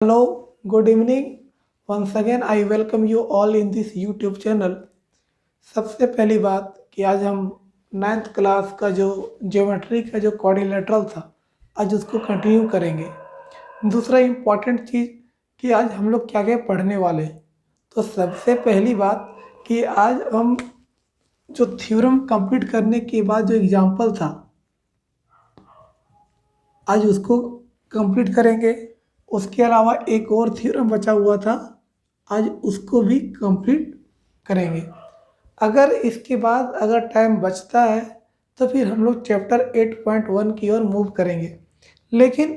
Hello, good evening. Once again, I welcome you all in this YouTube channel. सबसे पहली बात कि आज हम नाइन्थ क्लास का जो ज्योमेट्री का जो क्वाड्रिलेटरल था आज उसको कंटिन्यू करेंगे। दूसरा इम्पॉर्टेंट चीज़ कि आज हम लोग क्या क्या पढ़ने वाले हैं। तो सबसे पहली बात कि आज हम जो थ्योरम कंप्लीट करने के बाद जो एग्जाम्पल था आज उसको कंप्लीट करेंगे। उसके अलावा एक और थ्योरम बचा हुआ था, आज उसको भी कंप्लीट करेंगे। अगर इसके बाद अगर टाइम बचता है तो फिर हम लोग चैप्टर 8.1 की ओर मूव करेंगे। लेकिन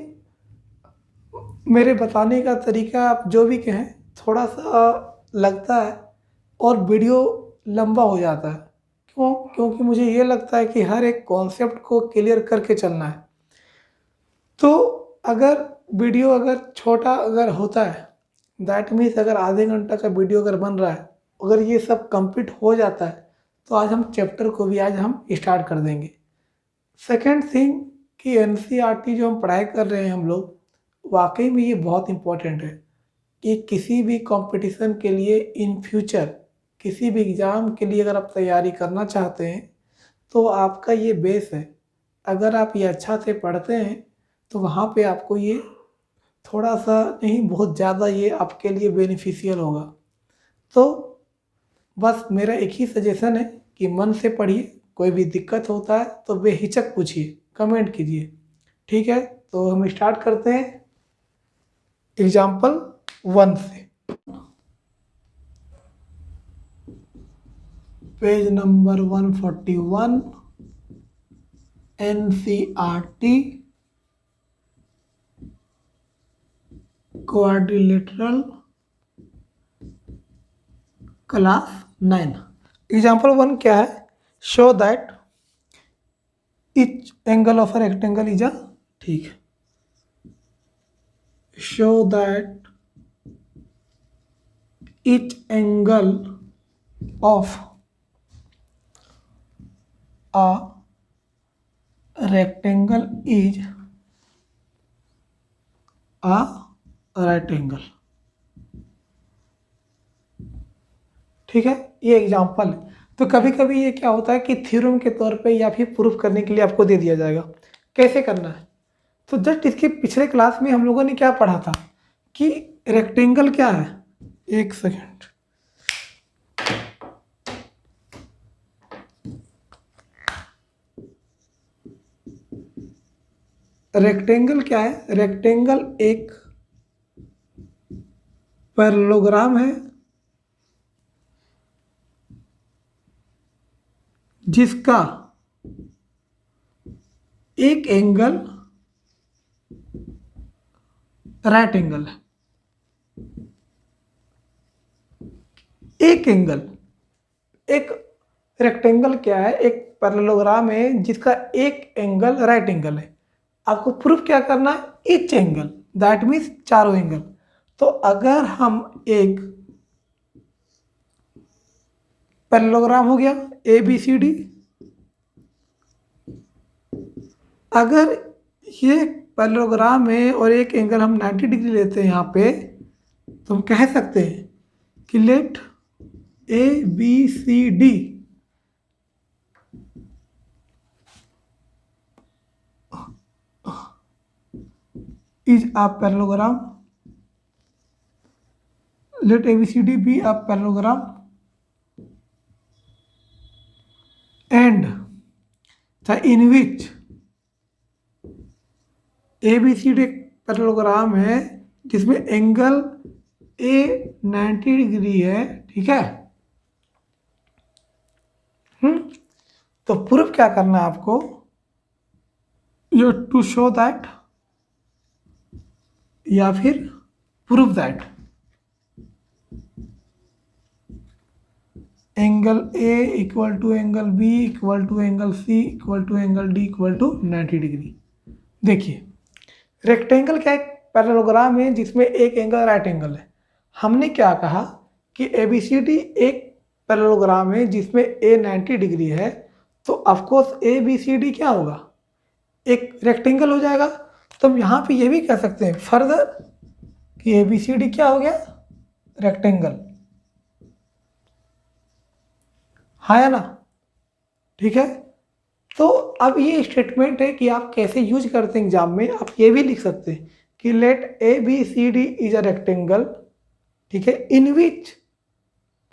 मेरे बताने का तरीका आप जो भी कहें थोड़ा सा लगता है और वीडियो लंबा हो जाता है। क्योंकि मुझे ये लगता है कि हर एक कॉन्सेप्ट को क्लियर करके चलना है। तो अगर वीडियो अगर छोटा अगर होता है दैट मीन्स अगर आधे घंटा का वीडियो अगर बन रहा है, अगर ये सब कंप्लीट हो जाता है तो आज हम चैप्टर को भी आज हम स्टार्ट कर देंगे। सेकेंड थिंग कि एनसीईआरटी जो हम पढ़ाई कर रहे हैं हम लोग वाकई में ये बहुत इम्पोर्टेंट है कि किसी भी कंपटीशन के लिए इन फ्यूचर किसी भी एग्ज़ाम के लिए अगर आप तैयारी करना चाहते हैं तो आपका ये बेस है। अगर आप ये अच्छा से पढ़ते हैं तो वहाँ पे आपको ये थोड़ा सा नहीं बहुत ज़्यादा ये आपके लिए बेनिफिशियल होगा। तो बस मेरा एक ही सजेशन है कि मन से पढ़िए, कोई भी दिक्कत होता है तो बेहिचक पूछिए, कमेंट कीजिए। ठीक है, तो हम स्टार्ट करते हैं एग्जाम्पल 1 से। Page number 141 NCERT quadrilateral class 9। Example 1 क्या है? Show that each angle of a rectangle is a ठीक है, show that each angle of a rectangle is a right angle। ठीक है, ये एग्जाम्पल है। तो कभी कभी ये क्या होता है कि थ्योरम के तौर पे या फिर प्रूफ करने के लिए आपको दे दिया जाएगा कैसे करना है। तो जस्ट इसके पिछले क्लास में हम लोगों ने क्या पढ़ा था कि रेक्टेंगल क्या है। एक सेकेंड, रेक्टेंगल क्या है? रेक्टेंगल एक पैरेललोग्राम है जिसका एक एंगल राइट एंगल है। एक एंगल, एक रेक्टेंगल क्या है? एक पैरेललोग्राम है जिसका एक एंगल राइट एंगल है। आपको प्रूफ क्या करना है? ईच एंगल, दैट मीन्स चारों एंगल। तो अगर हम एक पैरेललोग्राम हो गया ABCD, अगर ये पैरेललोग्राम है और एक एंगल हम 90 डिग्री लेते हैं यहाँ पे, तो हम कह सकते हैं कि late ABCD is a parallelogram, let ABCD be a parallelogram and in which ABCD एक पैरेललोग्राम है जिसमें एंगल A 90 डिग्री है। ठीक है, तो प्रूफ क्या करना है आपको? यू टू शो दैट या फिर proof that angle A equal to angle B equal to angle C equal to angle D equal to 90 degree. देखिए, रेक्टेंगल क्या एक पैरेललोग्राम है जिसमें एक एंगल राइट एंगल है। हमने क्या कहा कि ABCD एक पैरेललोग्राम है जिसमें A 90 डिग्री है, तो ऑफकोर्स ABCD क्या होगा? एक रेक्टेंगल हो जाएगा। तो हम यहाँ पे ये भी कह सकते हैं फर्दर कि ए बी सी डी क्या हो गया, रेक्टेंगल। हाँ या ना, ठीक है। तो अब ये स्टेटमेंट है कि आप कैसे यूज करते हैं एग्जाम में, आप ये भी लिख सकते हैं कि let A B C D is a rectangle, ठीक है, in which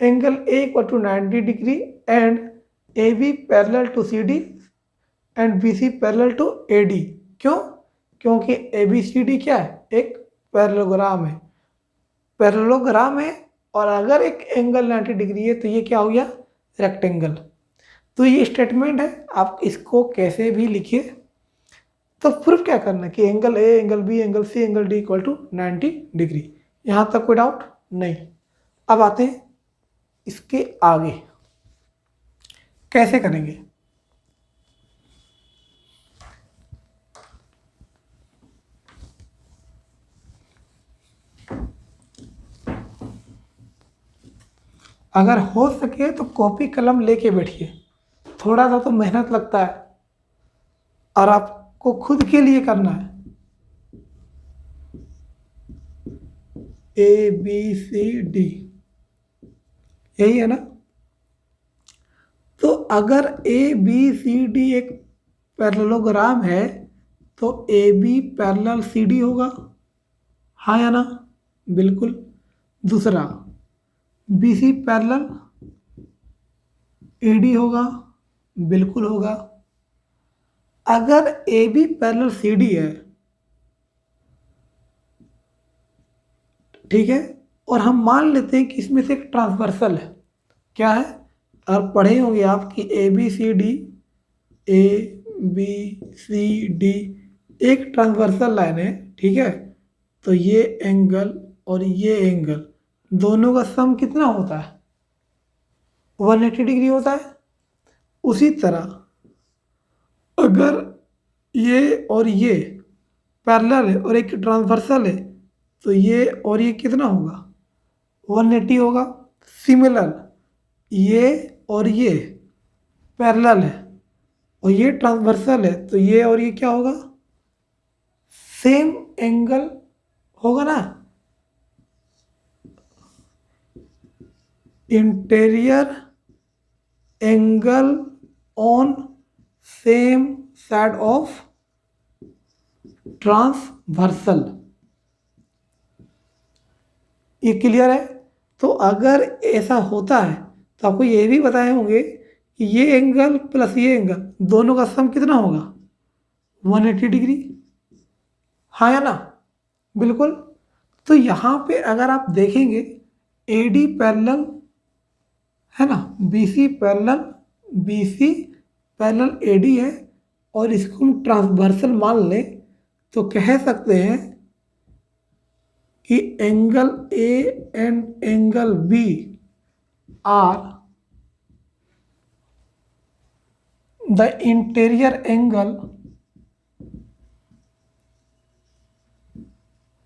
angle A equal to 90 degree and A B parallel to C D and B C parallel to A D. क्यों? क्योंकि ए बी सी डी क्या है, एक parallelogram है, parallelogram है, और अगर एक एंगल 90 डिग्री है तो ये क्या हो गया, रेक्टेंगल। तो ये स्टेटमेंट है, आप इसको कैसे भी लिखिए। तो प्रूफ क्या करना है कि angle A, angle B, angle C, angle D equal to 90 degree. यहाँ तक कोई डाउट नहीं। अब आते हैं इसके आगे कैसे करेंगे। अगर हो सके तो कॉपी कलम लेके बैठिए, थोड़ा सा तो मेहनत लगता है और आपको खुद के लिए करना है। ए बी सी डी यही है ना। तो अगर ए बी सी डी एक पैरेललोग्राम है तो A B parallel C D होगा, हाँ या ना, बिल्कुल। दूसरा B C parallel A D होगा, बिल्कुल होगा। अगर A B parallel C D है, ठीक है, और हम मान लेते हैं कि इसमें से एक ट्रांसवर्सल है, क्या है, और पढ़े होंगे आप कि A B C D, A B C D एक ट्रांसवर्सल लाइन है, ठीक है। तो ये एंगल और ये एंगल दोनों का सम कितना होता है, 180 डिग्री होता है। उसी तरह अगर ये और ये पैरेलल है और एक ट्रांसवर्सल है तो ये और ये कितना होगा, 180 होगा। सिमिलर ये और ये पैरेलल है और ये ट्रांसवर्सल है तो ये और ये क्या होगा, सेम एंगल होगा ना। Interior angle on same side of transversal, ये क्लियर है। तो अगर ऐसा होता है तो आपको ये भी बताए होंगे कि ये एंगल प्लस ये एंगल दोनों का सम कितना होगा, 180 डिग्री, हाँ या ना, बिल्कुल। तो यहाँ पे अगर आप देखेंगे ए डी पैरेलल है ना, B C parallel A D है, और इसको हम ट्रांसवर्सल मान लें तो कह सकते हैं कि angle A and angle B are the interior angle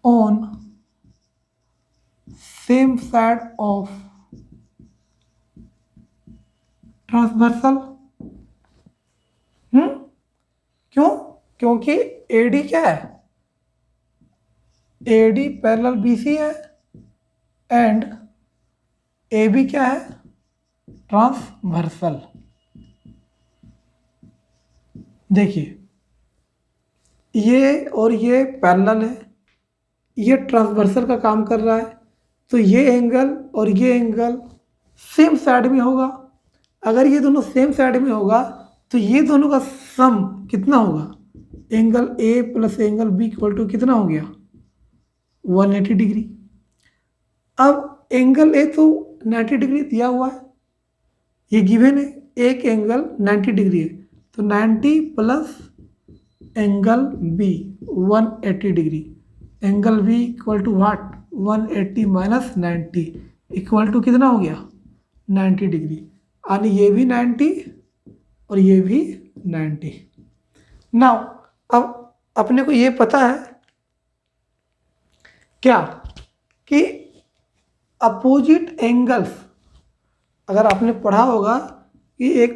on same side of transversal. क्यों? क्योंकि एडी क्या है, एडी पैरेलल बीसी है एंड ए बी क्या है, ट्रांसवर्सल। देखिए ये और ये पैरेलल है, ये ट्रांसवर्सल का काम कर रहा है, तो ये एंगल और ये एंगल सेम साइड में होगा। अगर ये दोनों सेम साइड में होगा तो ये दोनों का सम कितना होगा, angle A plus angle B equal to कितना हो गया, 180 डिग्री। अब एंगल ए तो 90 डिग्री दिया हुआ है, ये गिवन है, एक एंगल 90 डिग्री है, तो 90 plus angle B 180 degree, angle B equal to what, 180 minus 90 equal to कितना हो गया, 90 डिग्री। यानी ये भी 90 और ये भी 90। नाउ अब अपने को ये पता है क्या कि अपोजिट एंगल्स, अगर आपने पढ़ा होगा कि एक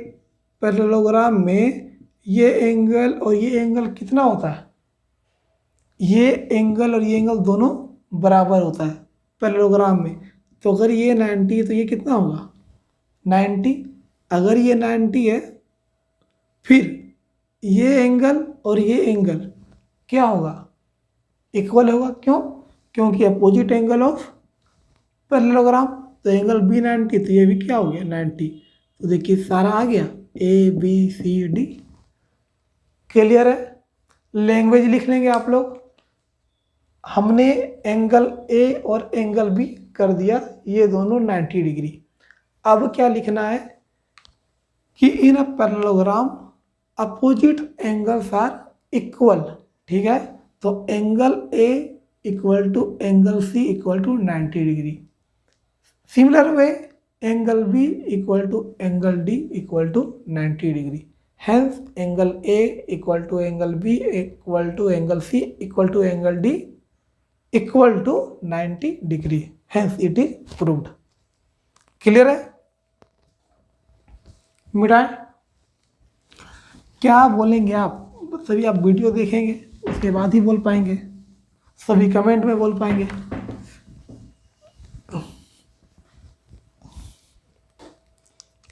पैरेललोग्राम में ये एंगल और ये एंगल कितना होता है, ये एंगल और ये एंगल दोनों बराबर होता है पैरेललोग्राम में। तो अगर ये 90 है तो ये कितना होगा 90। अगर ये 90 है फिर ये एंगल और ये एंगल क्या होगा इक्वल होगा। क्यों? क्योंकि अपोजिट एंगल ऑफ पैरेललोग्राम। तो एंगल बी 90 तो ये भी क्या हो गया 90। तो देखिए सारा आ गया ABCD। क्लियर है? लैंग्वेज लिख लेंगे आप लोग। हमने एंगल A और एंगल B कर दिया, ये दोनों 90 डिग्री। अब क्या लिखना है कि in a parallelogram opposite angles are equal. ठीक है, तो angle A equal to angle C equal to 90 degree. Similar way angle B equal to angle D equal to 90 degree. Hence angle A equal to angle B equal to angle C equal to angle D equal to 90 degree. Hence it is proved. Clear है? मिटाए? क्या बोलेंगे आप सभी? आप video देखेंगे उसके बाद ही बोल पाएंगे, सभी कमेंट में बोल पाएंगे।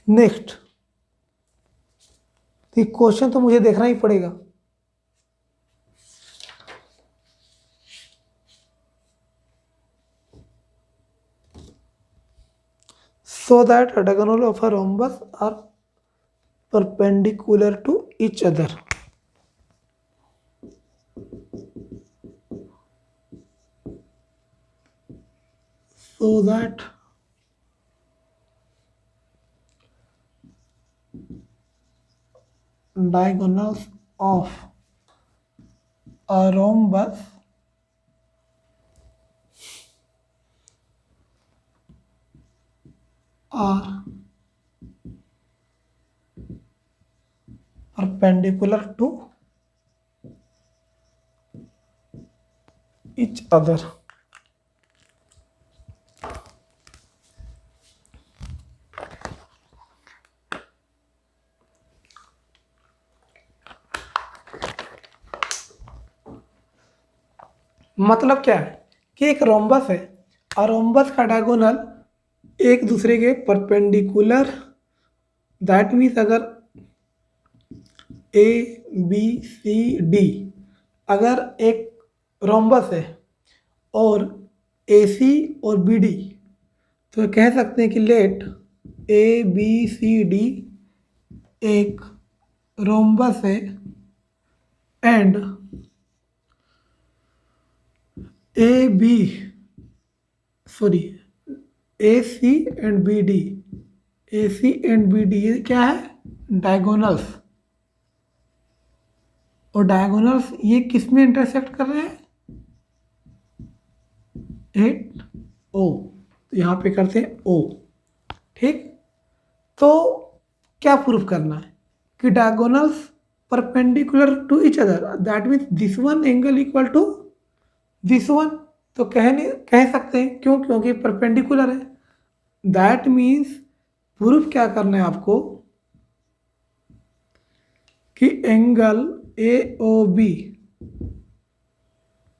नेक्स्ट, तो क्वेश्चन तो मुझे देखना ही पड़ेगा। So that diagonal of a rhombus are perpendicular to each other. So that diagonals of a rhombus are perpendicular to each other. मतलब क्या है कि एक रोम्बस है और रोम्बस का डायगोनल एक दूसरे के परपेंडिकुलर, दैट मीन्स अगर ABCD अगर एक रोम्बस है और AC और BD, तो कह सकते हैं कि लेट ABCD एक रोम्बस है एंड AC एंड BD ये क्या है डायगोनल्स। और डायगोनल्स ये किस में इंटरसेक्ट कर रहे हैं 8O, तो यहाँ पे करते हैं O। ठीक, तो क्या प्रूफ करना है कि diagonals perpendicular to each other, that means this one angle equal to this one. तो कह सकते हैं क्यों? क्योंकि परपेंडिकुलर है। दैट मीन्स प्रूफ क्या करना है आपको कि angle AOB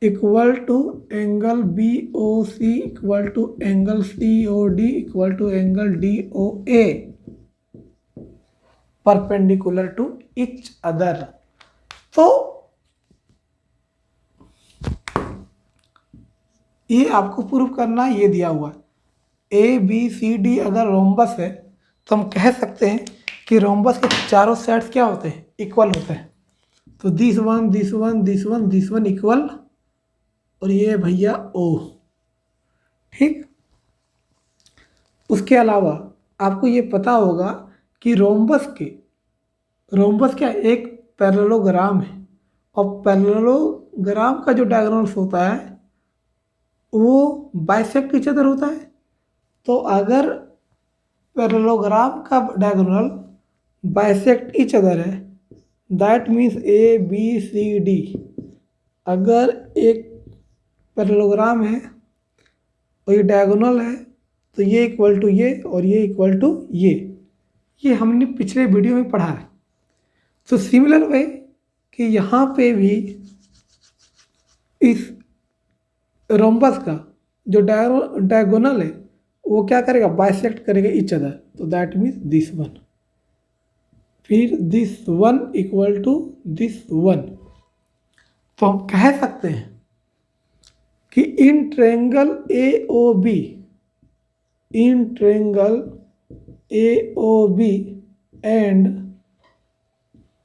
equal to angle BOC equal to angle COD equal to angle DOA perpendicular to each other. तो ये आपको प्रूफ करना है, ये दिया हुआ है। ABCD अगर रोम्बस है तो हम कह सकते हैं कि रोम्बस के चारों साइड्स क्या होते हैं इक्वल होते हैं। तो दिस वन इक्वल, और ये भैया O। ठीक, उसके अलावा आपको ये पता होगा कि रोम्बस क्या एक पैरेललोग्राम है, और पैरेललोग्राम का जो डायगोनल्स होता है वो बाइसेक्ट ईच अदर होता है। तो अगर पैरेललोग्राम का डायगोनल बाइसेक्ट ईच अदर है, दैट मीन्स ABCD अगर एक पैरेललोग्राम है और ये डायगोनल है तो ये इक्वल टू ये और ये इक्वल टू ये हमने पिछले वीडियो में पढ़ा है। तो सिमिलर वे कि यहाँ पे भी इस रोम्बस का जो डायगोनल है वो क्या करेगा, बाइसेक्ट करेगा ईच अदर, तो दैट मीन्स दिस वन, फिर this one equal to this one. तो हम कह सकते हैं कि in triangle A O B, in triangle A O B and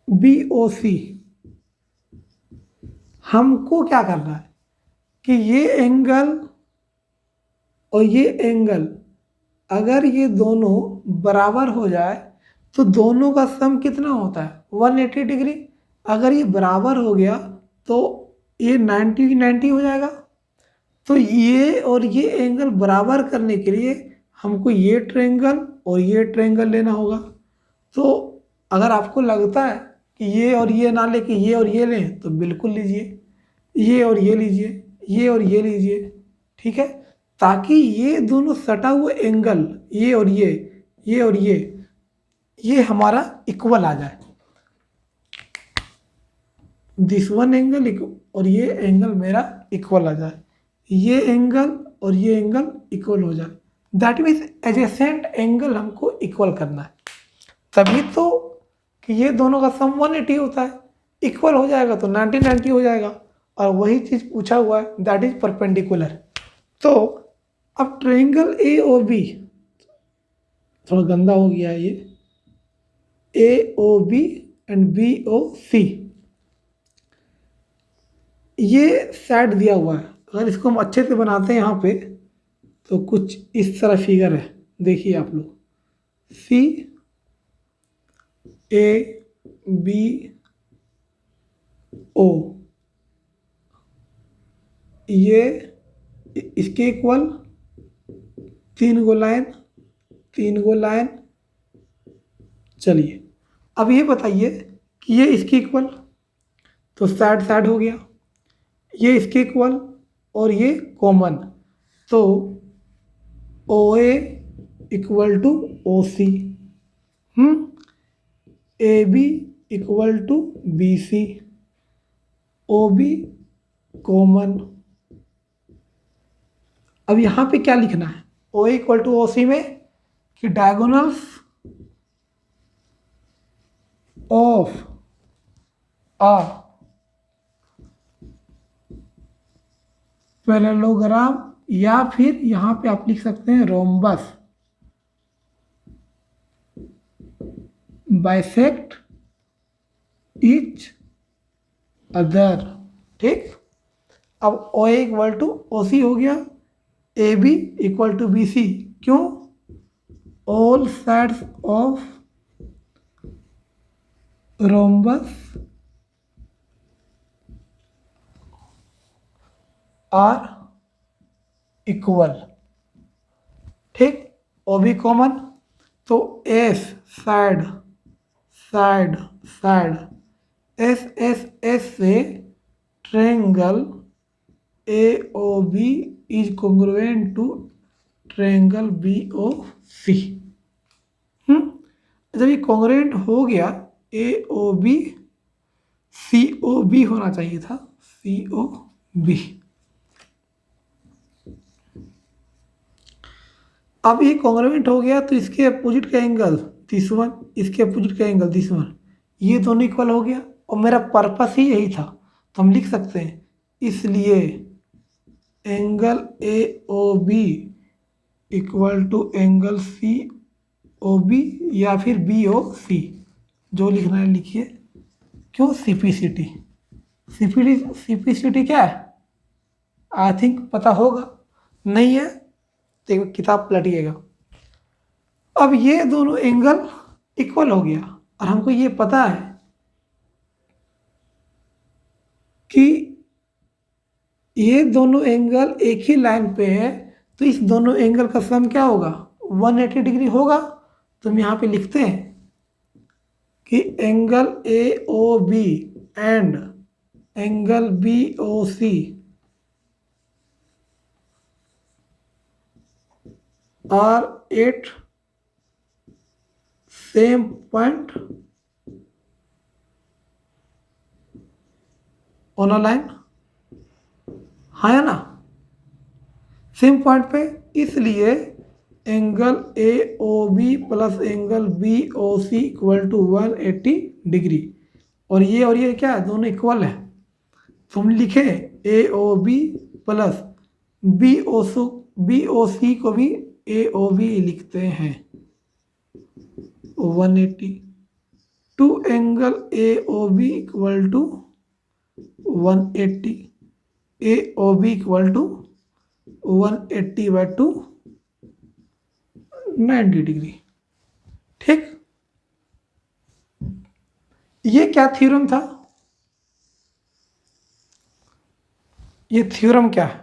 B O C, हमको क्या करना है कि ये एंगल और ये एंगल अगर ये दोनों बराबर हो जाए तो दोनों का सम कितना होता है, 180 डिग्री। अगर ये बराबर हो गया तो ये 90 90 हो जाएगा। तो ये और ये एंगल बराबर करने के लिए हमको ये ट्रायंगल और ये ट्रायंगल लेना होगा। तो अगर आपको लगता है कि ये और ये ना लेके ये और ये लें तो बिल्कुल लीजिए, ये और ये लीजिए, ये और ये लीजिए, ठीक है, ताकि ये दोनों सटा हुए एंगल, ये और ये और ये हमारा इक्वल आ जाए। दिस वन एंगल और ये एंगल मेरा इक्वल आ जाए, ये एंगल और ये एंगल इक्वल हो जाए। दैट मीन्स एडजेसेंट एंगल हमको इक्वल करना है, तभी तो कि ये दोनों का सम 180 होता है, इक्वल हो जाएगा तो 90 90 हो जाएगा। और वही चीज़ पूछा हुआ है, दैट इज परपेंडिकुलर। तो अब ट्रायंगल ए ओ बी, थोड़ा गंदा हो गया है ये, A O B and B O C, ये साइड दिया हुआ है। अगर इसको हम अच्छे से बनाते हैं यहाँ पे तो कुछ इस तरह फिगर है, देखिए आप लोग, सी ए बी ओ, ये इसके इक्वल तीन गो लाइन। चलिए अब ये बताइए कि ये इसके इक्वल, तो साइड साइड हो गया, ये इसके इक्वल और ये कॉमन, तो O A equal to O C, A B equal to B C, O B common. अब यहाँ पे क्या लिखना है, ओ ए इक्वल टू ओ सी में कि डायगोनल्स ऑफ आ पैरेललोग्राम, या फिर यहाँ पे आप लिख सकते हैं रोम्बस बाइसेक्ट ईच अदर। ठीक, अब ओ A equal to O C हो गया, A B equal to B C, क्यों, all sides of rhombus are equal. ठीक, ओ बी कॉमन, तो S side side side, S S S से triangle A O B is congruent to triangle B O C. जब ये congruent हो गया, ए O B C O B होना चाहिए था, सी ओ बी। अब ये कॉन्ग्रुएंट हो गया तो इसके अपोजिट का एंगल दिस वन, इसके अपोजिट का एंगल दिस वन, ये दोनों इक्वल हो गया। और मेरा पर्पस ही यही था, तो हम लिख सकते हैं इसलिए angle A O B equal to angle C O B या फिर बी ओ सी, जो लिखना है लिखिए। क्यों, सीपीसीटी, सीपीसीटी क्या है, आई थिंक पता होगा, नहीं है तो किताब पलटिएगा। अब ये दोनों एंगल इक्वल हो गया और हमको ये पता है कि ये दोनों एंगल एक ही लाइन पे है, तो इस दोनों एंगल का सम क्या होगा, 180 डिग्री होगा। तो हम यहाँ पे लिखते हैं कि angle A O B and angle B O C are at same point on a line, हाँ या ना। सेम पॉइंट पे, इसलिए angle A O B plus angle B O C equal to 180 degree. और ये क्या है, दोनों इक्वल है, तो हम लिखे A O B plus B O C को भी ए ओ बी लिखते हैं 180 two angle A O B equal to 180, A O B equal to 180/2 90 degree. ठीक, ये क्या थ्योरम था, ये थ्योरम क्या है,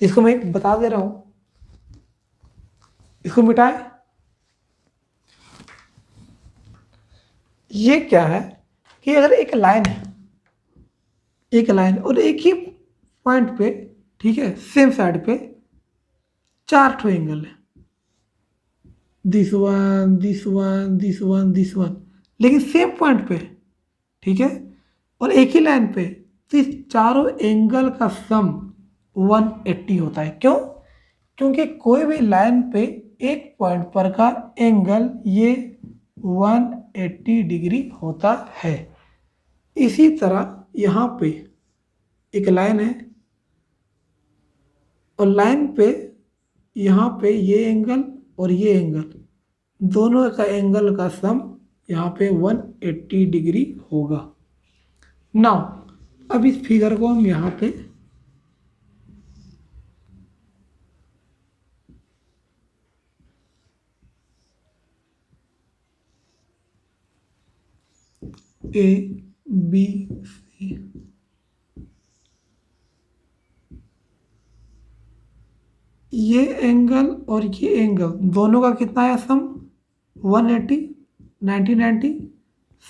तो इसको मैं बता दे रहा हूं, इसको मिटाए। ये क्या है कि अगर एक लाइन है, एक लाइन और एक ही पॉइंट पे, ठीक है, सेम साइड पे 4 ठो एंगल है, this one this one this one this one, लेकिन सेम पॉइंट पे, ठीक है, और एक ही लाइन पे, तो इस चारों एंगल का सम 180 होता है। क्यों? क्योंकि कोई भी लाइन पे एक पॉइंट पर का एंगल ये 180 डिग्री होता है। इसी तरह यहाँ पे एक लाइन है और लाइन पे यहाँ पे ये एंगल और ये एंगल, दोनों का एंगल का सम यहाँ पे 180 डिग्री होगा। नाउ अब इस फिगर को हम यहाँ पे ए बी सी, ये एंगल और ये एंगल दोनों का कितना है सम 180, 90 90।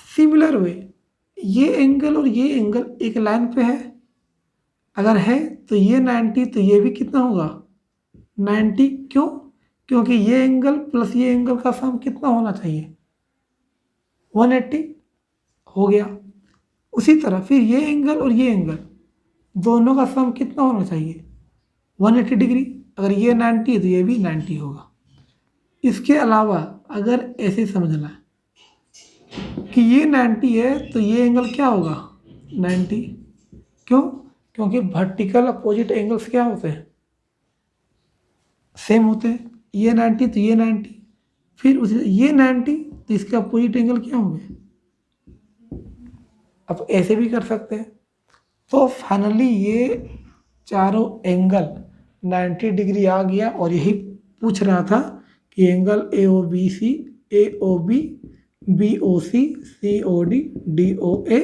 सिमिलर वे ये एंगल और ये एंगल एक लाइन पे है, अगर है तो ये 90 तो ये भी कितना होगा 90। क्यों? क्योंकि ये एंगल प्लस ये एंगल का सम कितना होना चाहिए 180 हो गया। उसी तरह फिर ये एंगल और ये एंगल दोनों का सम कितना होना चाहिए 180 डिग्री, अगर ये 90 तो ये भी 90 होगा। इसके अलावा अगर ऐसे समझना है कि ये 90 है तो ये एंगल क्या होगा 90। क्यों? क्योंकि वर्टिकल अपोजिट एंगल्स क्या होते हैं सेम होते हैं, ये 90 तो ये 90, फिर उसी ये 90 तो इसके अपोजिट एंगल क्या होंगे। अब ऐसे भी कर सकते हैं। तो फाइनली ये चारों एंगल 90 डिग्री आ गया और यही पूछ रहा था कि angle A O B C, A O B, B O C, C O D, D O A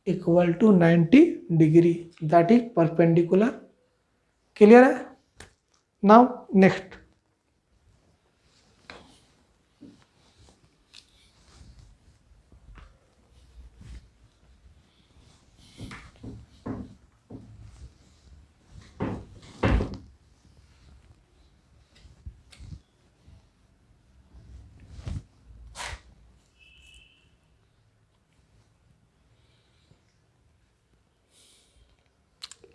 equal to 90 degree, that is perpendicular. Clear है? नाउ नेक्स्ट,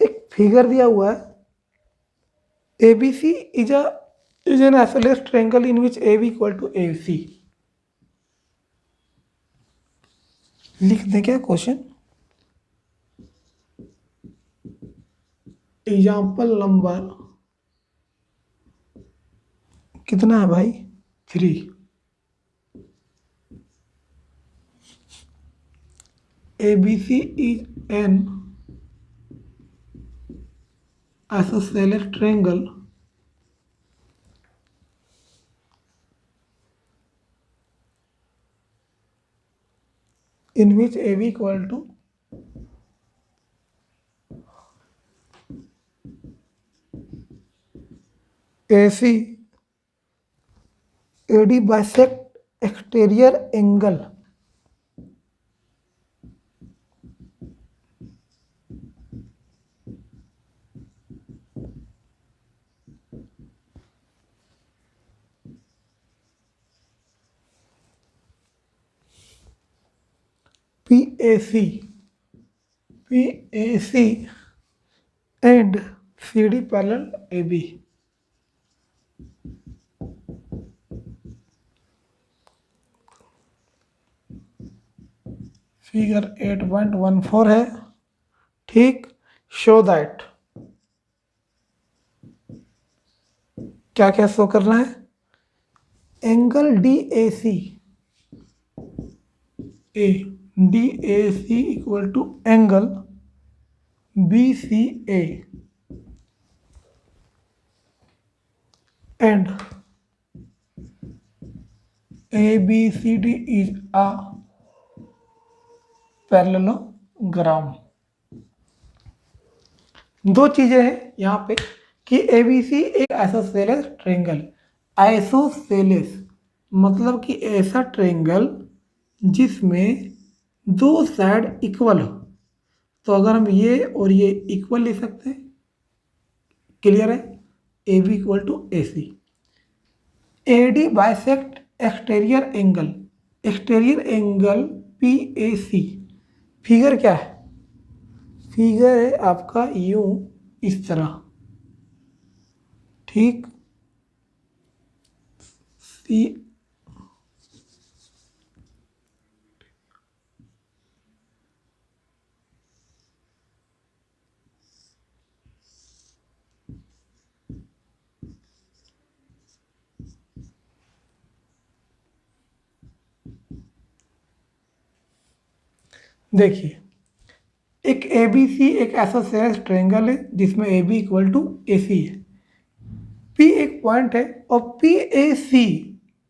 एक फिगर दिया हुआ है, ABC is an isosceles triangle in which AB equal to AC। लिख दें क्या question, example number कितना है भाई 3। ABC is an isosceles triangle in which AB equal to AC, AD bisect exterior angle PAC and C D parallel A B. Figure 8.14 है, ठीक। Show that, क्या क्या शो करना है? Angle D A C equal to angle B C A and A B C D is a parallelogram. दो चीजें हैं यहाँ पे कि एबीसी एक आइसोसेलेस ट्रायंगल। आइसोसेलेस मतलब कि ऐसा ट्रायंगल जिसमें दो साइड इक्वल हो। तो अगर हम ये और ये इक्वल ले सकते हैं, क्लियर है? A B equal to A C. A D bisect exterior angle P A C. Figure क्या है? फिगर है आपका यूं, इस तरह, ठीक। सी देखिए, एक ए बी सी एक आइसोसेलेस ट्रायंगल है जिसमें A B equal to A C है। पी एक पॉइंट है और P A C,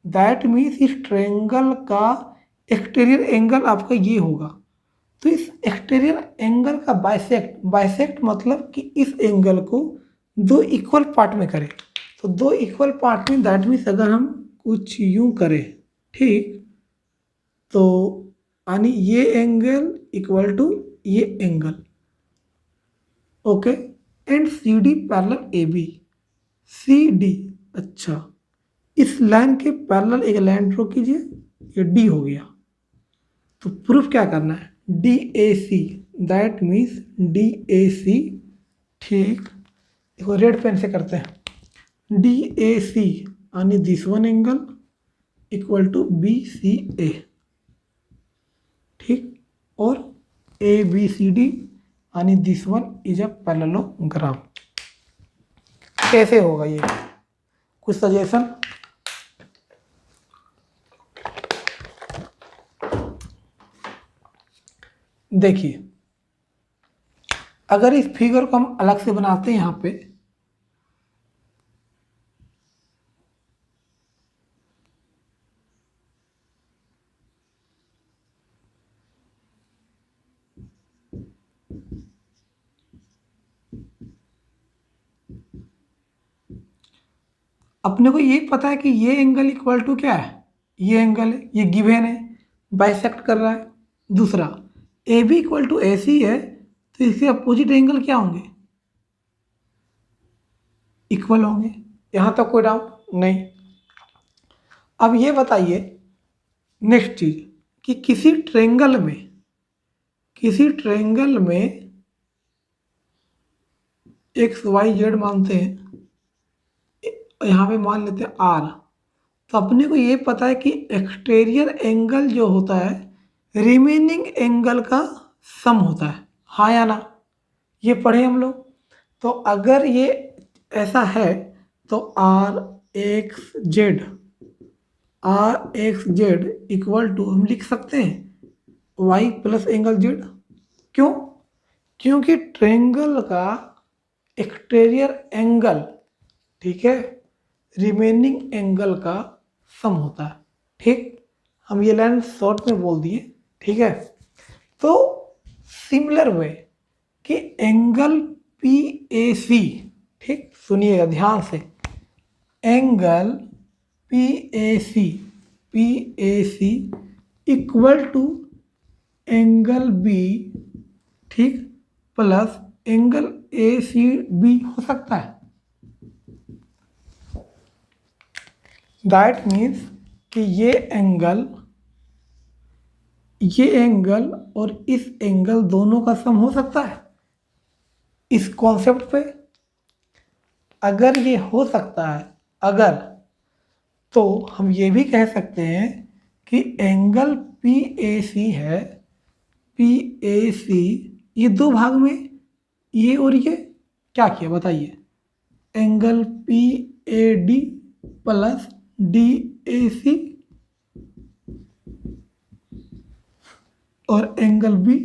that means इस ट्रायंगल का एक्सटीरियर एंगल आपका ये होगा। तो इस एक्सटीरियर एंगल का बाइसेक्ट मतलब कि इस एंगल को दो इक्वल पार्ट में करें। तो दो इक्वल पार्ट में, दैट मीन्स अगर हम कुछ यूं करें, ठीक, तो यानी ये एंगल इक्वल टू ये angle, okay. And C D parallel A B. C D, अच्छा, इस लाइन के पैरेलल एक लाइन ड्रॉ कीजिए, ये डी हो गया। तो प्रूफ क्या करना है? D A C, that means D A C, ठीक। इसको रेड पेन से करते हैं। डी ए सी यानी this one angle equal to B C A, ठीक। और ए बी सी डी यानी this one is a parallelogram. कैसे होगा ये? कुछ सजेशन? देखिए, अगर इस फिगर को हम अलग से बनाते हैं, यहाँ पे अपने को ये पता है कि ये एंगल इक्वल टू क्या है? ये एंगल है, ये गिवन है, बाइसेक्ट कर रहा है। दूसरा, ए B equal to A C है, तो इसके अपोजिट एंगल क्या होंगे? इक्वल होंगे। यहाँ तक कोई डाउट नहीं? अब ये बताइए नेक्स्ट चीज कि किसी ट्रायंगल में एक्स वाई जेड मानते हैं, यहाँ पे मान लेते हैं आर। तो अपने को ये पता है कि एक्सटीरियर एंगल जो होता है रिमेनिंग एंगल का सम होता है, हाँ या ना? ये पढ़े हम लोग। तो अगर ये ऐसा है तो R X Z equal to हम लिख सकते हैं वाई प्लस एंगल जेड। क्यों? क्योंकि ट्रायंगल का एक्सटीरियर एंगल, ठीक है, रिमेनिंग एंगल का सम होता है, ठीक। हम ये लाइन शॉर्ट में बोल दिए, ठीक है। तो सिमिलर वे कि एंगल पी ए सी, ठीक, सुनिएगा ध्यान से, angle P A C equal to angle B, ठीक, plus angle A C B हो सकता है। दैट मीन्स कि ये एंगल और इस एंगल दोनों का सम हो सकता है। इस कॉन्सेप्ट पे अगर ये हो सकता है, अगर, तो हम ये भी कह सकते हैं कि एंगल PAC है, PAC, ये दो भाग में, ये और ये क्या किया बताइए, एंगल PAD प्लस DAC और angle B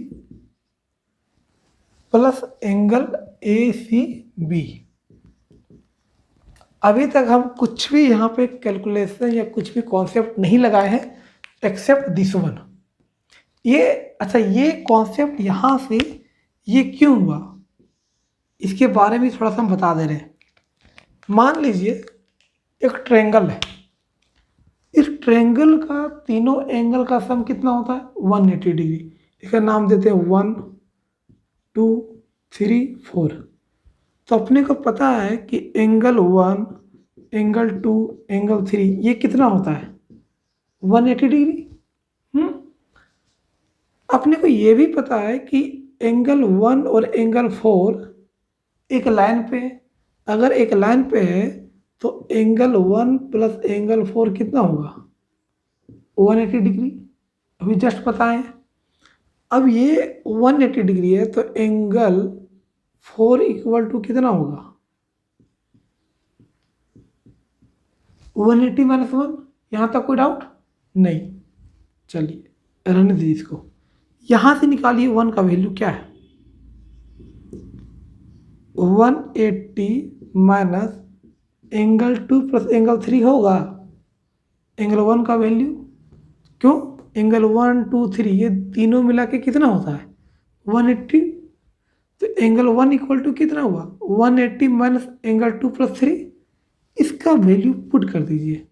plus angle ACB। अभी तक हम कुछ भी यहाँ पे कैलकुलेशन या कुछ भी कॉन्सेप्ट नहीं लगाए हैं एक्सेप्ट दिस वन। ये अच्छा, ये कॉन्सेप्ट यहाँ से ये क्यों हुआ, इसके बारे में थोड़ा सा हम बता दे रहे हैं। मान लीजिए एक ट्रायंगल है, इस ट्रायंगल का तीनों एंगल का सम कितना होता है 180 डिग्री। इसका नाम देते हैं 1 2 3 4। तो अपने को पता है कि एंगल 1, एंगल 2, एंगल 3 ये कितना होता है 180 डिग्री। अपने को ये भी पता है कि एंगल 1 और एंगल 4 एक लाइन पे है। अगर एक लाइन पे है तो एंगल 1 प्लस एंगल 4 कितना होगा 180 डिग्री, अभी जस्ट पता है। अब ये 180 डिग्री है तो एंगल 4 इक्वल टू कितना होगा 180 माइनस 1। यहाँ तक कोई डाउट नहीं, चलिए रहने दीजिए इसको। यहाँ से निकालिए 1 का वैल्यू क्या है, 180 माइनस एंगल 2 प्लस एंगल 3 होगा एंगल 1 का वैल्यू। क्यों, एंगल 1 2 3 ये तीनों मिला के कितना होता है 180। तो एंगल 1 इक्वल टू कितना हुआ 180 माइनस एंगल 2 प्लस 3। इसका वैल्यू पुट कर दीजिए।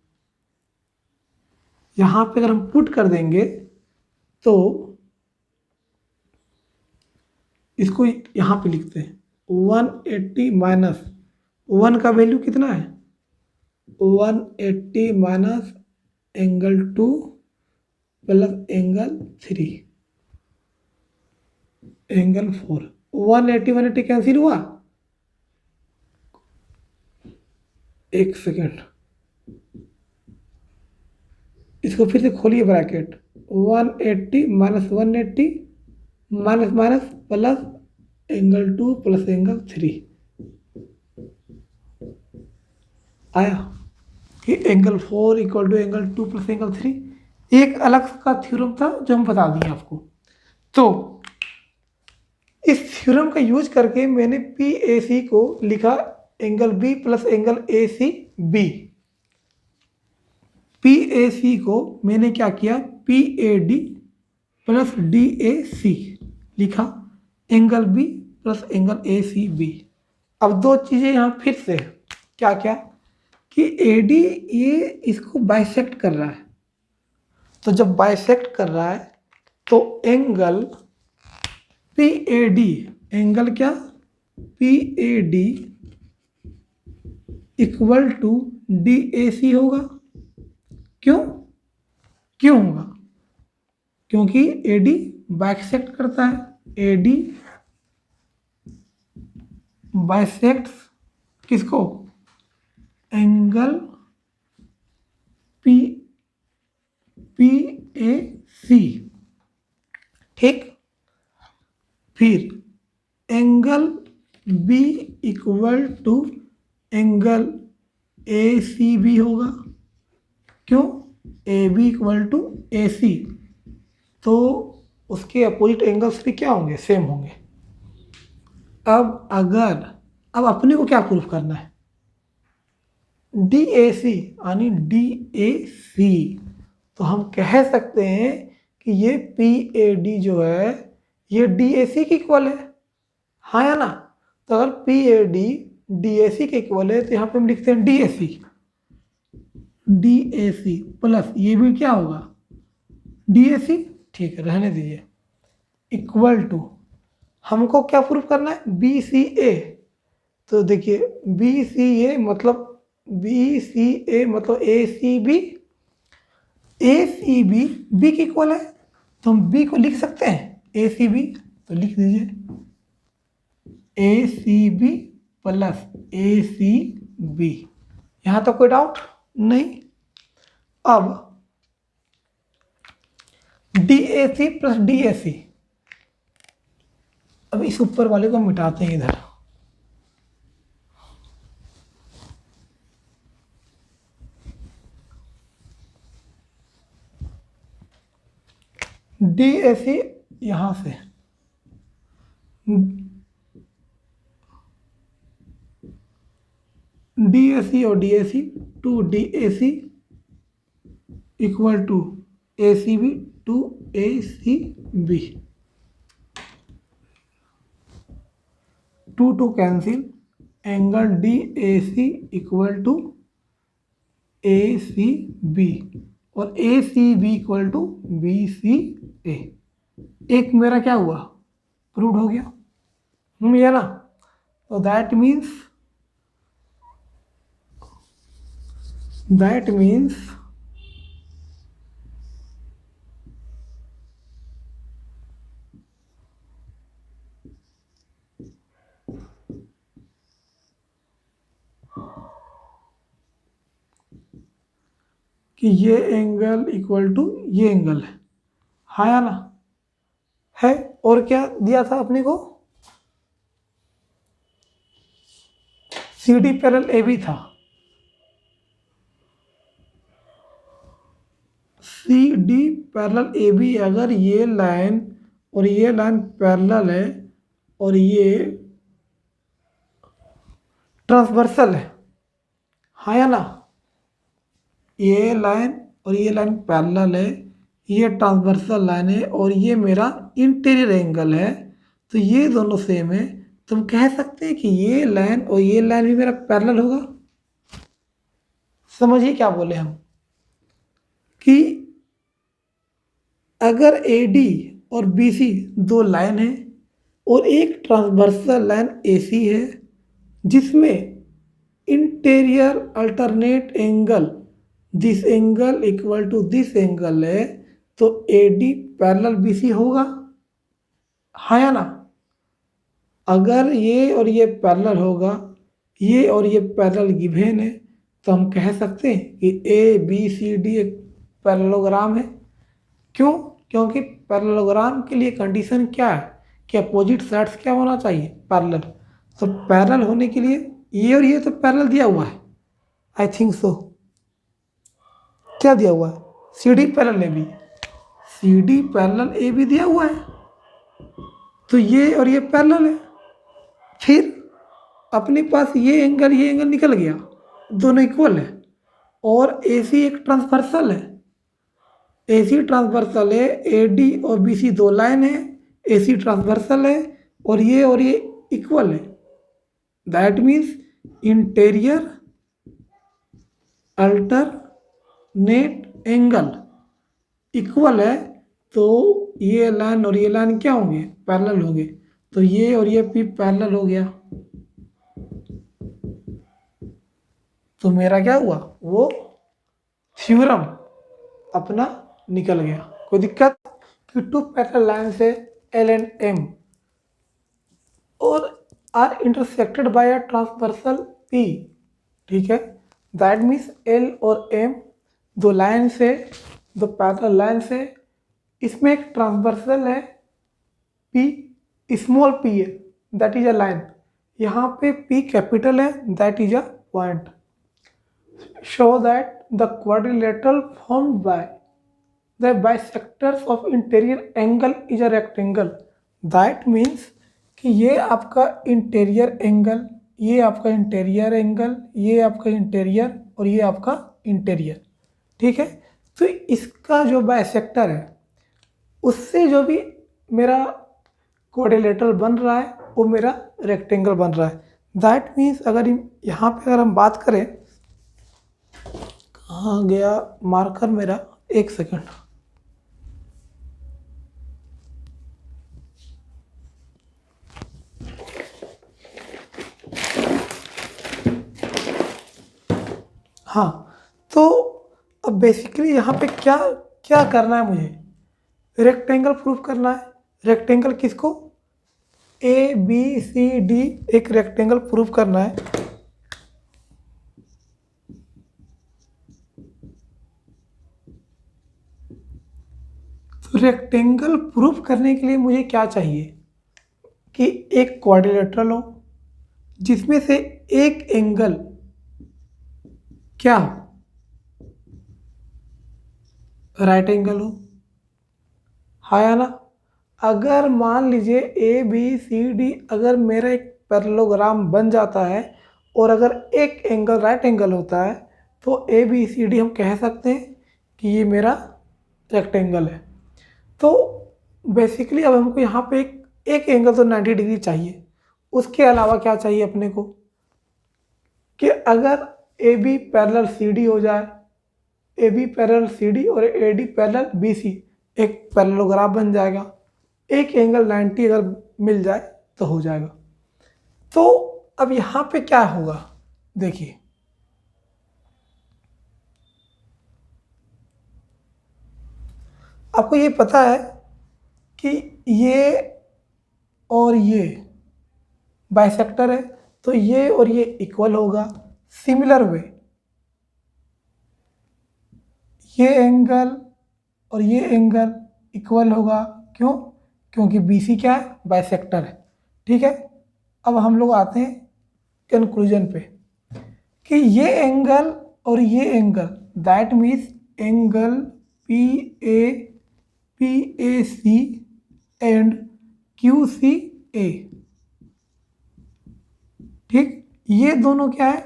यहाँ पे अगर हम पुट कर देंगे तो इसको यहाँ पे लिखते हैं 180 माइनस 1 का वैल्यू कितना है 180 minus angle 2 plus angle 3 angle 4। 180 180 cancel हुआ, एक सेकेंड, इसको फिर से खोलिए bracket, 180 minus 180 minus minus plus angle 2 plus angle 3 आया कि angle 4 equal to angle 2 plus angle 3। एक अलग का थ्योरम था जो हम बता दिए आपको। तो इस थ्योरम का यूज करके मैंने PAC को लिखा angle B plus angle ACB। PAC को मैंने क्या किया PAD प्लस DAC लिखा, angle B plus angle ACB। अब दो चीज़ें यहाँ फिर से क्या क्या कि AD ये इसको बाइसेक्ट कर रहा है। तो जब बाइसेक्ट कर रहा है तो एंगल PAD, एंगल क्या PAD इक्वल टू DAC होगा। क्यों क्यों होगा, क्योंकि AD बाइसेक्ट करता है, AD बाइसेक्ट्स किसको एंगल PAC, ठीक। फिर angle B equal to angle ACB होगा। क्यों, AB इक्वल टू AC, तो उसके अपोजिट एंगल्स भी क्या होंगे सेम होंगे। अब अपने को क्या प्रूफ करना है DAC यानी DAC। तो हम कह सकते हैं कि ये PAD जो है ये DAC के इक्वल है, हाँ या ना। तो अगर PAD DAC के इक्वल है तो यहाँ पे हम लिखते हैं DAC प्लस ये भी क्या होगा DAC, ठीक है रहने दीजिए, इक्वल टू हमको क्या प्रूफ करना है BCA। तो देखिए BCA मतलब ACB B के इक्वल है, तो हम B को लिख सकते हैं ACB। तो लिख दीजिए ACB प्लस ACB बी। यहाँ तो कोई डाउट नहीं। अब DAC प्लस DAC, अब इस ऊपर वाले को मिटाते हैं इधर। DAC यहां से, DAC और DAC, 2DAC equal to ACB 2ACB, 2 cancel, angle DAC equal to ACB और ACB इक्वल टू BCA। एक मेरा क्या हुआ, प्रूव हो गया, ये ना। तो दैट मीन्स कि ये एंगल इक्वल टू ये एंगल है, हाँ या ना है। और क्या दिया था अपने को, CD पैरेलल AB था, CD पैरेलल AB। अगर ये लाइन और ये लाइन पैरेलल है और ये ट्रांसवर्सल है, हाँ या ना, ये लाइन और ये लाइन पैरेलल है, ये ट्रांसवर्सल लाइन है और ये मेरा इंटीरियर एंगल है, तो ये दोनों सेम है। तुम कह सकते हैं कि ये लाइन और ये लाइन भी मेरा पैरेलल होगा। समझिए क्या बोले हम, कि अगर AD और BC दो लाइन है और एक ट्रांसवर्सल लाइन AC है जिसमें interior alternate angle this angle equal to this angle है, तो AD पैरेलल BC होगा, हाँ या ना। अगर ये और ये पैरेलल होगा, ये और ये पैरेलल गिवन है, तो हम कह सकते हैं कि ABCD एक पैरेललोग्राम है। क्यों? क्योंकि पैरेललोग्राम के लिए कंडीशन क्या है कि अपोजिट साइड्स क्या होना चाहिए, पैरेलल। तो पैरेलल होने के लिए ये और ये तो पैरेलल दिया हुआ है, आई थिंक सो। क्या दिया हुआ है, CD parallel AB, CD parallel AB दिया हुआ है, तो ये और ये पैरेलल है। फिर अपने पास ये एंगल निकल गया, दोनों इक्वल है। और AC एक ट्रांसवर्सल है, AC ट्रांसवर्सल है, AD और BC दो लाइन है, AC ट्रांसवर्सल है और ये इक्वल है। That means interior alternate angle equal है, तो ये लाइन और ये लाइन क्या होंगे, पैरेलल होंगे। तो ये और ये भी पैरेलल हो गया, तो मेरा क्या हुआ, वो थ्योरम अपना निकल गया। कोई दिक्कत कि टू पैरेलल लाइन से L and M और are intersected by a transversal P, ठीक है। दैट मीन्स L और M दो लाइन से, दो पैरेलल लाइन से, इसमें एक ट्रांसवर्सल है P, स्मॉल p है, दैट इज अ लाइन। यहाँ पे P कैपिटल है, that is a point. Show that the quadrilateral formed by the bisectors of interior angle is a rectangle। that means कि ये आपका इंटीरियर एंगल, ये आपका interior angle, ये आपका इंटीरियर और ये आपका इंटीरियर, ठीक है। तो इसका जो बाइसेक्टर है उससे जो भी मेरा क्वाड्रिलेटरल बन रहा है वो मेरा रेक्टेंगल बन रहा है। दैट मीन्स अगर यहाँ पे अगर हम बात करें, कहाँ गया मार्कर मेरा, एक सेकंड, हाँ। तो अब बेसिकली यहाँ पे क्या क्या करना है, मुझे रेक्टेंगल प्रूफ करना है। रेक्टेंगल किसको, ABCD एक रेक्टेंगल प्रूफ करना है। तो रेक्टेंगल प्रूफ करने के लिए मुझे क्या चाहिए कि एक क्वाड्रिलेटरल हो जिसमें से एक एंगल क्या हो, राइट एंगल हो। हाँ या ना? अगर मान लीजिए ए बी सी डी अगर मेरा एक पैरेललोग्राम बन जाता है और अगर एक एंगल राइट एंगल होता है तो ए बी सी डी हम कह सकते हैं कि ये मेरा रेक्टेंगल है। तो बेसिकली अब हमको यहाँ पे एक एंगल तो 90 डिग्री चाहिए, उसके अलावा क्या चाहिए अपने को कि अगर A B parallel C D हो जाए, A B parallel C D और A D parallel B C, एक पैरेललोग्राफ बन जाएगा। एक एंगल 90 अगर मिल जाए तो हो जाएगा। तो अब यहाँ पे क्या होगा देखिए, आपको ये पता है कि ये और ये बाइसेक्टर है तो ये और ये इक्वल होगा। सिमिलर वे ये एंगल और ये एंगल इक्वल होगा। क्यों? क्योंकि BC क्या है? बाइसेक्टर है। ठीक है, अब हम लोग आते हैं कंक्लूजन पे कि ये एंगल और ये angle that means angle PAC and QCA, ठीक, ये दोनों क्या है?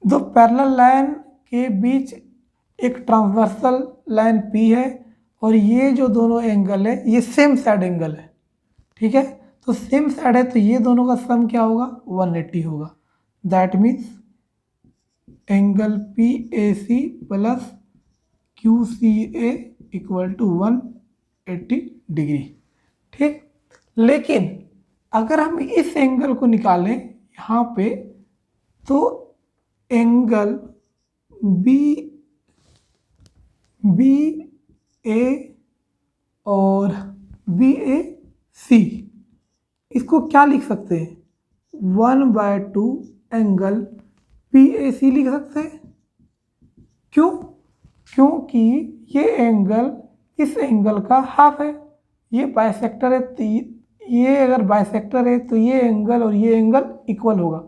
दो पैरेलल लाइन के बीच एक ट्रांसवर्सल लाइन P है और ये जो दोनों एंगल है ये सेम साइड एंगल है। ठीक है, तो सेम साइड है तो ये दोनों का सम क्या होगा? 180 होगा। That means angle PAC plus QCA equal to 180 degree. ठीक, लेकिन अगर हम इस एंगल को निकालें यहाँ पे तो एंगल BA और BAC, इसको क्या लिख सकते हैं? 1/2 एंगल PAC लिख सकते हैं। क्यों? क्योंकि ये एंगल इस एंगल का हाफ है। ये बाइसेक्टर है तो ये अगर बाइसेक्टर है तो ये एंगल और ये एंगल इक्वल होगा,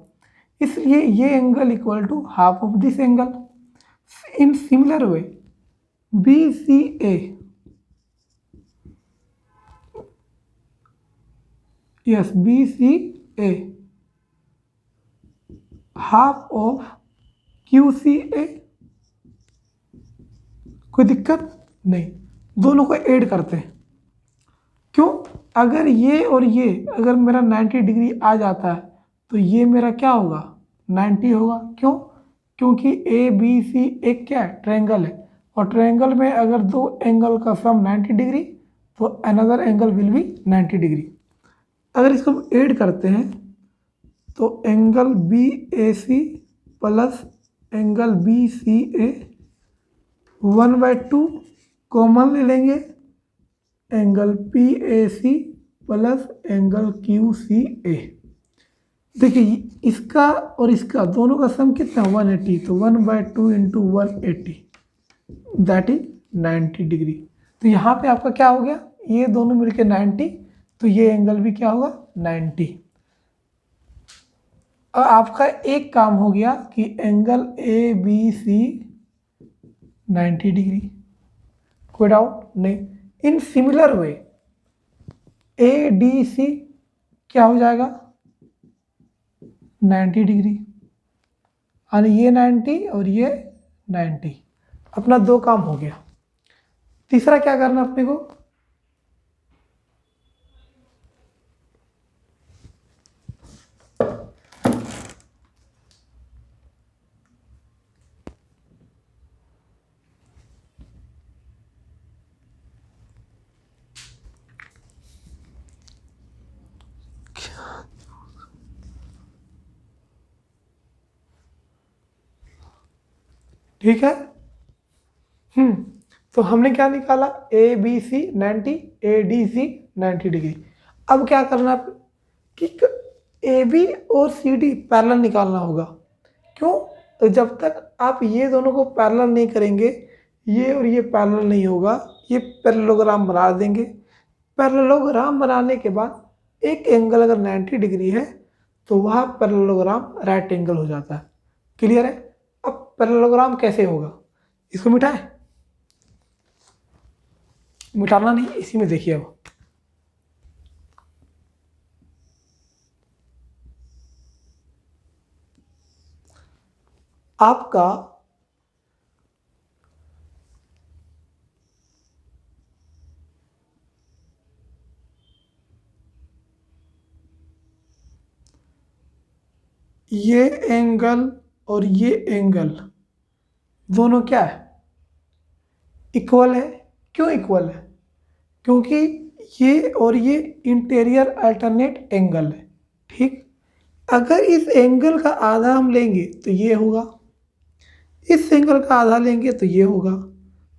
इसलिए ये angle equal to half of this angle. In similar way BCA, yes, BCA half of QCA। कोई दिक्कत नहीं, दोनों को ऐड करते हैं। क्यों? अगर ये और ये अगर मेरा 90 डिग्री आ जाता है तो ये मेरा क्या होगा? 90 होगा। क्यों? क्योंकि ABC एक क्या है? ट्रायंगल है और ट्रायंगल में अगर दो एंगल का सम 90 डिग्री तो another angle will be 90 degree. अगर इसको हम ऐड करते हैं तो angle BAC plus angle BCA 1/2 common ले लेंगे, angle PAC plus angle QCA। देखिए इसका और इसका दोनों का सम कितना? 180, तो 1/2 इंटू 180 दैट इज 90 डिग्री। तो यहाँ पे आपका क्या हो गया? ये दोनों मिलके 90, तो ये एंगल भी क्या होगा? 90। और आपका एक काम हो गया कि एंगल ABC 90 डिग्री। कोई डाउट नहीं। इन सिमिलर वे ADC क्या हो जाएगा? 90 डिग्री, और ये 90 और ये 90। अपना दो काम हो गया। तीसरा क्या करना अपने को? ठीक है, तो हमने क्या निकाला? ABC 90, ADC 90 degree. अब क्या करना कि AB और CD पैरेलल निकालना होगा। क्यों? तो जब तक आप ये दोनों को पैरेलल नहीं करेंगे, ये और ये पैरेलल नहीं होगा, ये पैरेललोग्राम बना देंगे। पैरेललोग्राम बनाने के बाद एक एंगल अगर 90 डिग्री है तो वह पैरेललोग्राम राइट एंगल हो जाता है। क्लियर है? अब पैरेललोग्राम कैसे होगा, इसको मिटाएं? मिटाना नहीं, इसी में देखिए। अब आपका ये एंगल और ये एंगल दोनों क्या है, इक्वल है। क्यों इक्वल है? क्योंकि ये और ये इंटीरियर अल्टरनेट एंगल है। ठीक, अगर इस एंगल का आधा हम लेंगे तो ये होगा, इस एंगल का आधा लेंगे तो ये होगा,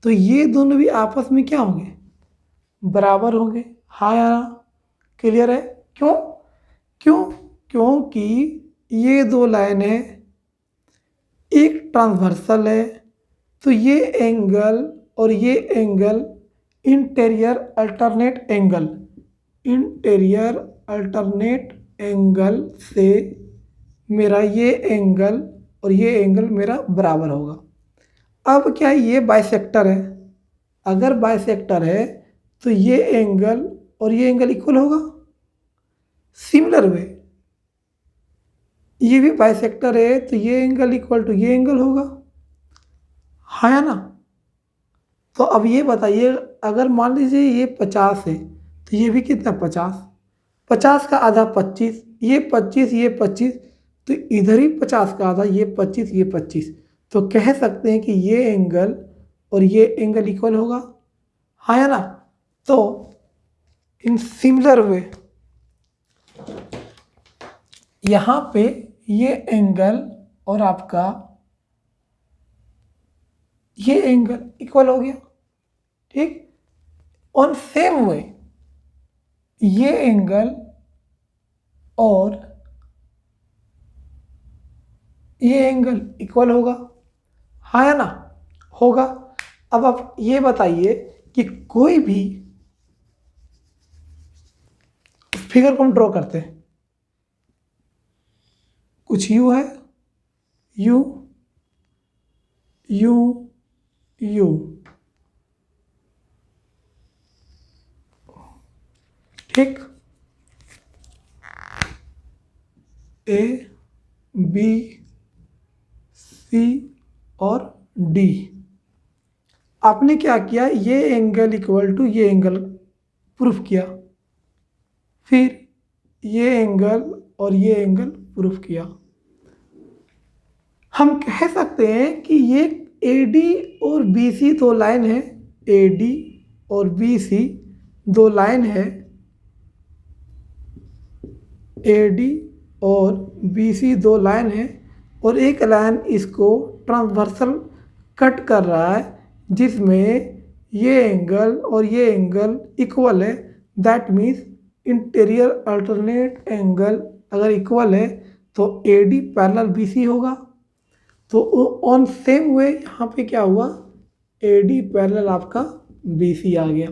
तो ये दोनों भी आपस में क्या होंगे, बराबर होंगे। हाँ या ना? क्लियर है? क्यों? क्यों? क्योंकि ये दो लाइन है, एक ट्रांसवर्सल है, तो ये एंगल और ये angle interior alternate angle, interior alternate angle से मेरा ये एंगल और ये एंगल मेरा बराबर होगा। अब क्या ये बाइसेक्टर है? अगर बाइसेक्टर है तो ये एंगल और ये एंगल इक्वल होगा। सिमिलर वे ये भी बाइसेक्टर है तो ये एंगल इक्वल टू ये एंगल होगा। हाँ या ना? तो अब ये बताइए, अगर मान लीजिए ये 50 है तो ये भी कितना 50, 50 का आधा 25, ये 25 ये 25, तो इधर ही 50 का आधा, ये 25 ये 25, तो कह सकते हैं कि ये एंगल और ये एंगल इक्वल होगा। हाँ या ना? तो इन सिमिलर वे यहाँ पे ये एंगल और आपका ये एंगल इक्वल हो गया। ठीक, ऑन सेम वे ये एंगल और ये एंगल इक्वल होगा। हाँ या ना? होगा। अब आप ये बताइए कि कोई भी फिगर को हम ड्रॉ करते हैं, कुछ यू है, यू यू यू, ठीक, ए बी सी और डी। आपने क्या किया, ये एंगल इक्वल टू ये एंगल प्रूफ किया, फिर ये एंगल और ये एंगल प्रूफ किया। हम कह सकते हैं कि ये AD और BC दो लाइन है, AD और BC दो लाइन है, AD और BC दो लाइन है, और एक लाइन इसको ट्रांसवर्सल कट कर रहा है जिसमें ये एंगल और ये एंगल इक्वल है। That means interior alternate angle अगर इक्वल है तो AD पैरेलल BC होगा। तो ऑन सेम वे यहाँ पे क्या हुआ, AD पैरेलल आपका BC आ गया।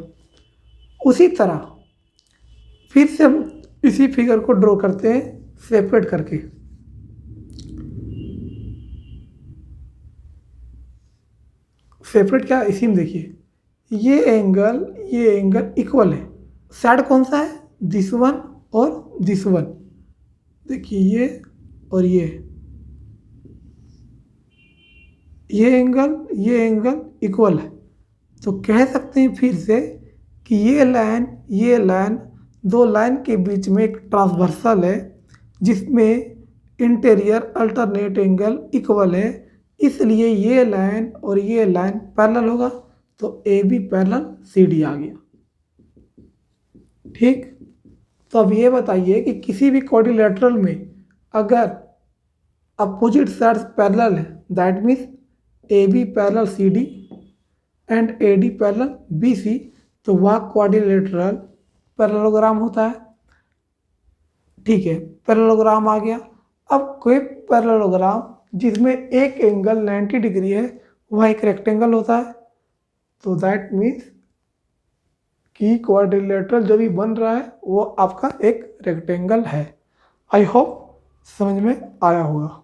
उसी तरह फिर से हम इसी फिगर को ड्रॉ करते हैं सेपरेट करके। सेपरेट क्या, इसी में देखिए, ये एंगल इक्वल है। साइड कौन सा है, दिस वन और दिस वन। देखिए ये और ये एंगल इक्वल है। तो कह सकते हैं फिर से कि ये लाइन दो लाइन के बीच में एक ट्रांसवर्सल है जिसमें इंटीरियर अल्टरनेट एंगल इक्वल है, इसलिए ये लाइन और ये लाइन पैरेलल होगा। तो AB पैरेलल CD आ गया। ठीक, तो अब ये बताइए कि किसी भी क्वाड्रिलेटरल में अगर अपोजिट साइड्स पैरेलल है, that means AB parallel CD and AD parallel BC, तो वह क्वाड्रिलेटरल पैरेललोग्राम होता है। ठीक है, पैरेललोग्राम आ गया। अब कोई पैरेललोग्राम जिसमें एक एंगल 90 डिग्री है वह एक रेक्टेंगल होता है। तो दैट मीन्स कि क्वाड्रिलेटरल जो भी बन रहा है वो आपका एक रेक्टेंगल है। आई होप समझ में आया होगा।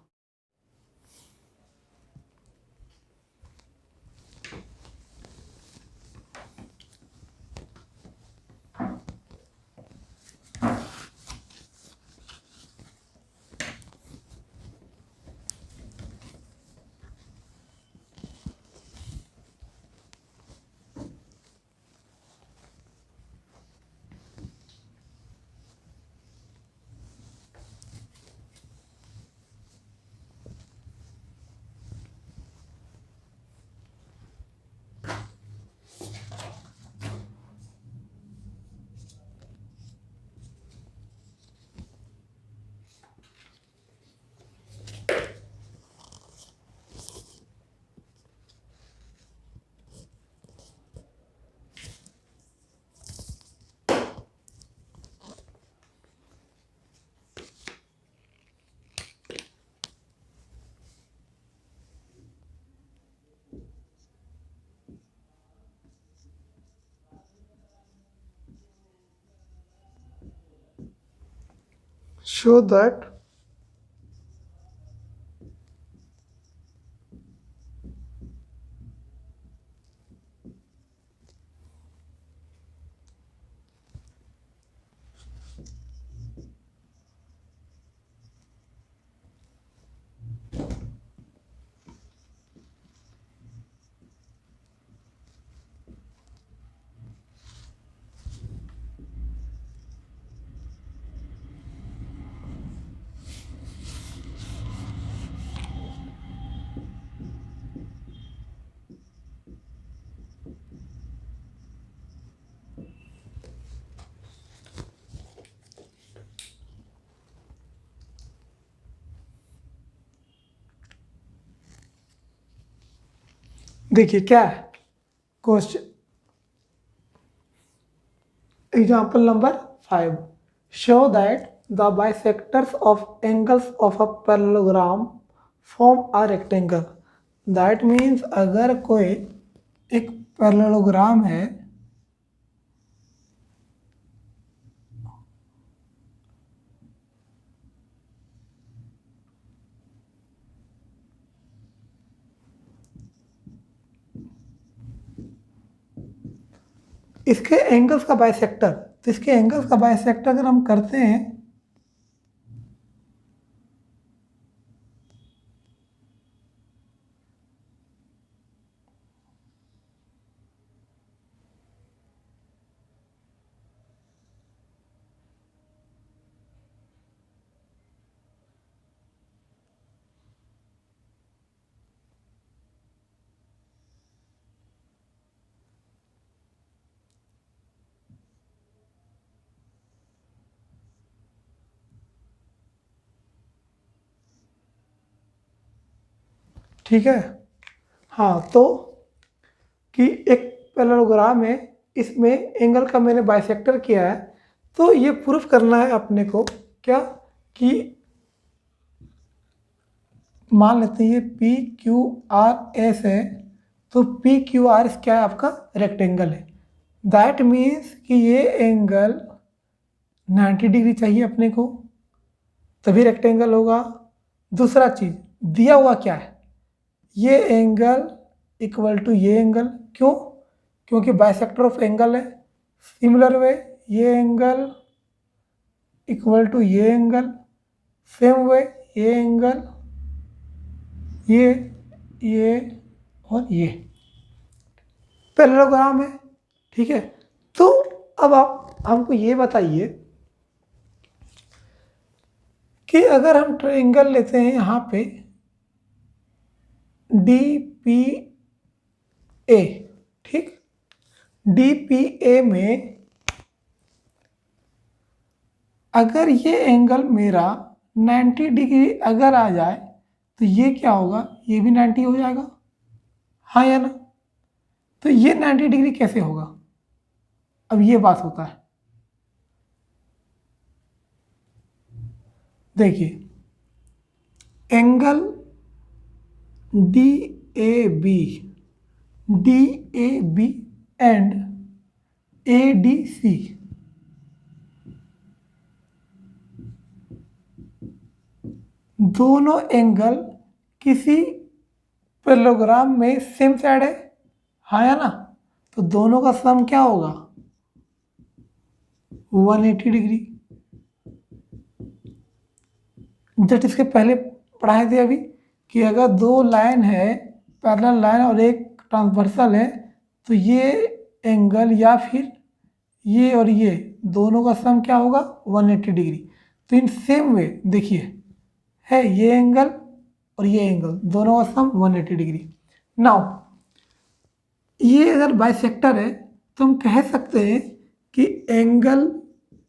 Show that देखिए क्या है question. Example number 5, show that the bisectors of angles of a parallelogram form a rectangle. That means अगर कोई एक पैरेललोग्राम है, इसके एंगल्स का बाइसेक्टर, तो इसके एंगल्स का बाइसेक्टर अगर हम करते हैं ठीक है। हाँ, तो कि एक पैरेललोग्राम है, इसमें एंगल का मैंने बाइसेक्टर किया है, तो ये प्रूफ करना है अपने को क्या कि मान लेते हैं ये पी क्यू आर एस है, तो पी क्यू आर एस क्या है आपका रेक्टेंगल है। दैट मीन्स कि ये एंगल 90 डिग्री चाहिए अपने को, तभी रेक्टेंगल होगा। दूसरा चीज दिया हुआ क्या है, ये एंगल इक्वल टू ये एंगल, क्यों? क्योंकि बाइसेक्टर ऑफ एंगल है। सिमिलर वे ये एंगल इक्वल टू ये एंगल, सेम वे ये एंगल, ये और ये पैरेललोग्राम है। ठीक है, तो अब आप हमको ये बताइए कि अगर हम ट्रायंगल लेते हैं यहाँ पे डी पी ए, ठीक, डी पी ए में अगर ये एंगल मेरा 90 डिग्री अगर आ जाए तो ये क्या होगा, ये भी 90 हो जाएगा, हाँ या ना? तो ये 90 डिग्री कैसे होगा? अब ये बात होता है, देखिए angle D A B and ADC दोनों एंगल किसी पैरेललोग्राम में सेम साइड है, हाँ या ना? तो दोनों का सम क्या होगा? 180 डिग्री। जस्ट इसके पहले पढ़ाए थे अभी कि अगर दो लाइन है, पैरेलल लाइन और एक ट्रांसवर्सल है, तो ये एंगल या फिर ये और ये दोनों का सम क्या होगा? 180 डिग्री। तो इन सेम वे देखिए है ये एंगल और ये एंगल दोनों का सम 180 डिग्री। नाउ ये अगर बाइसेक्टर है तो हम कह सकते हैं कि angle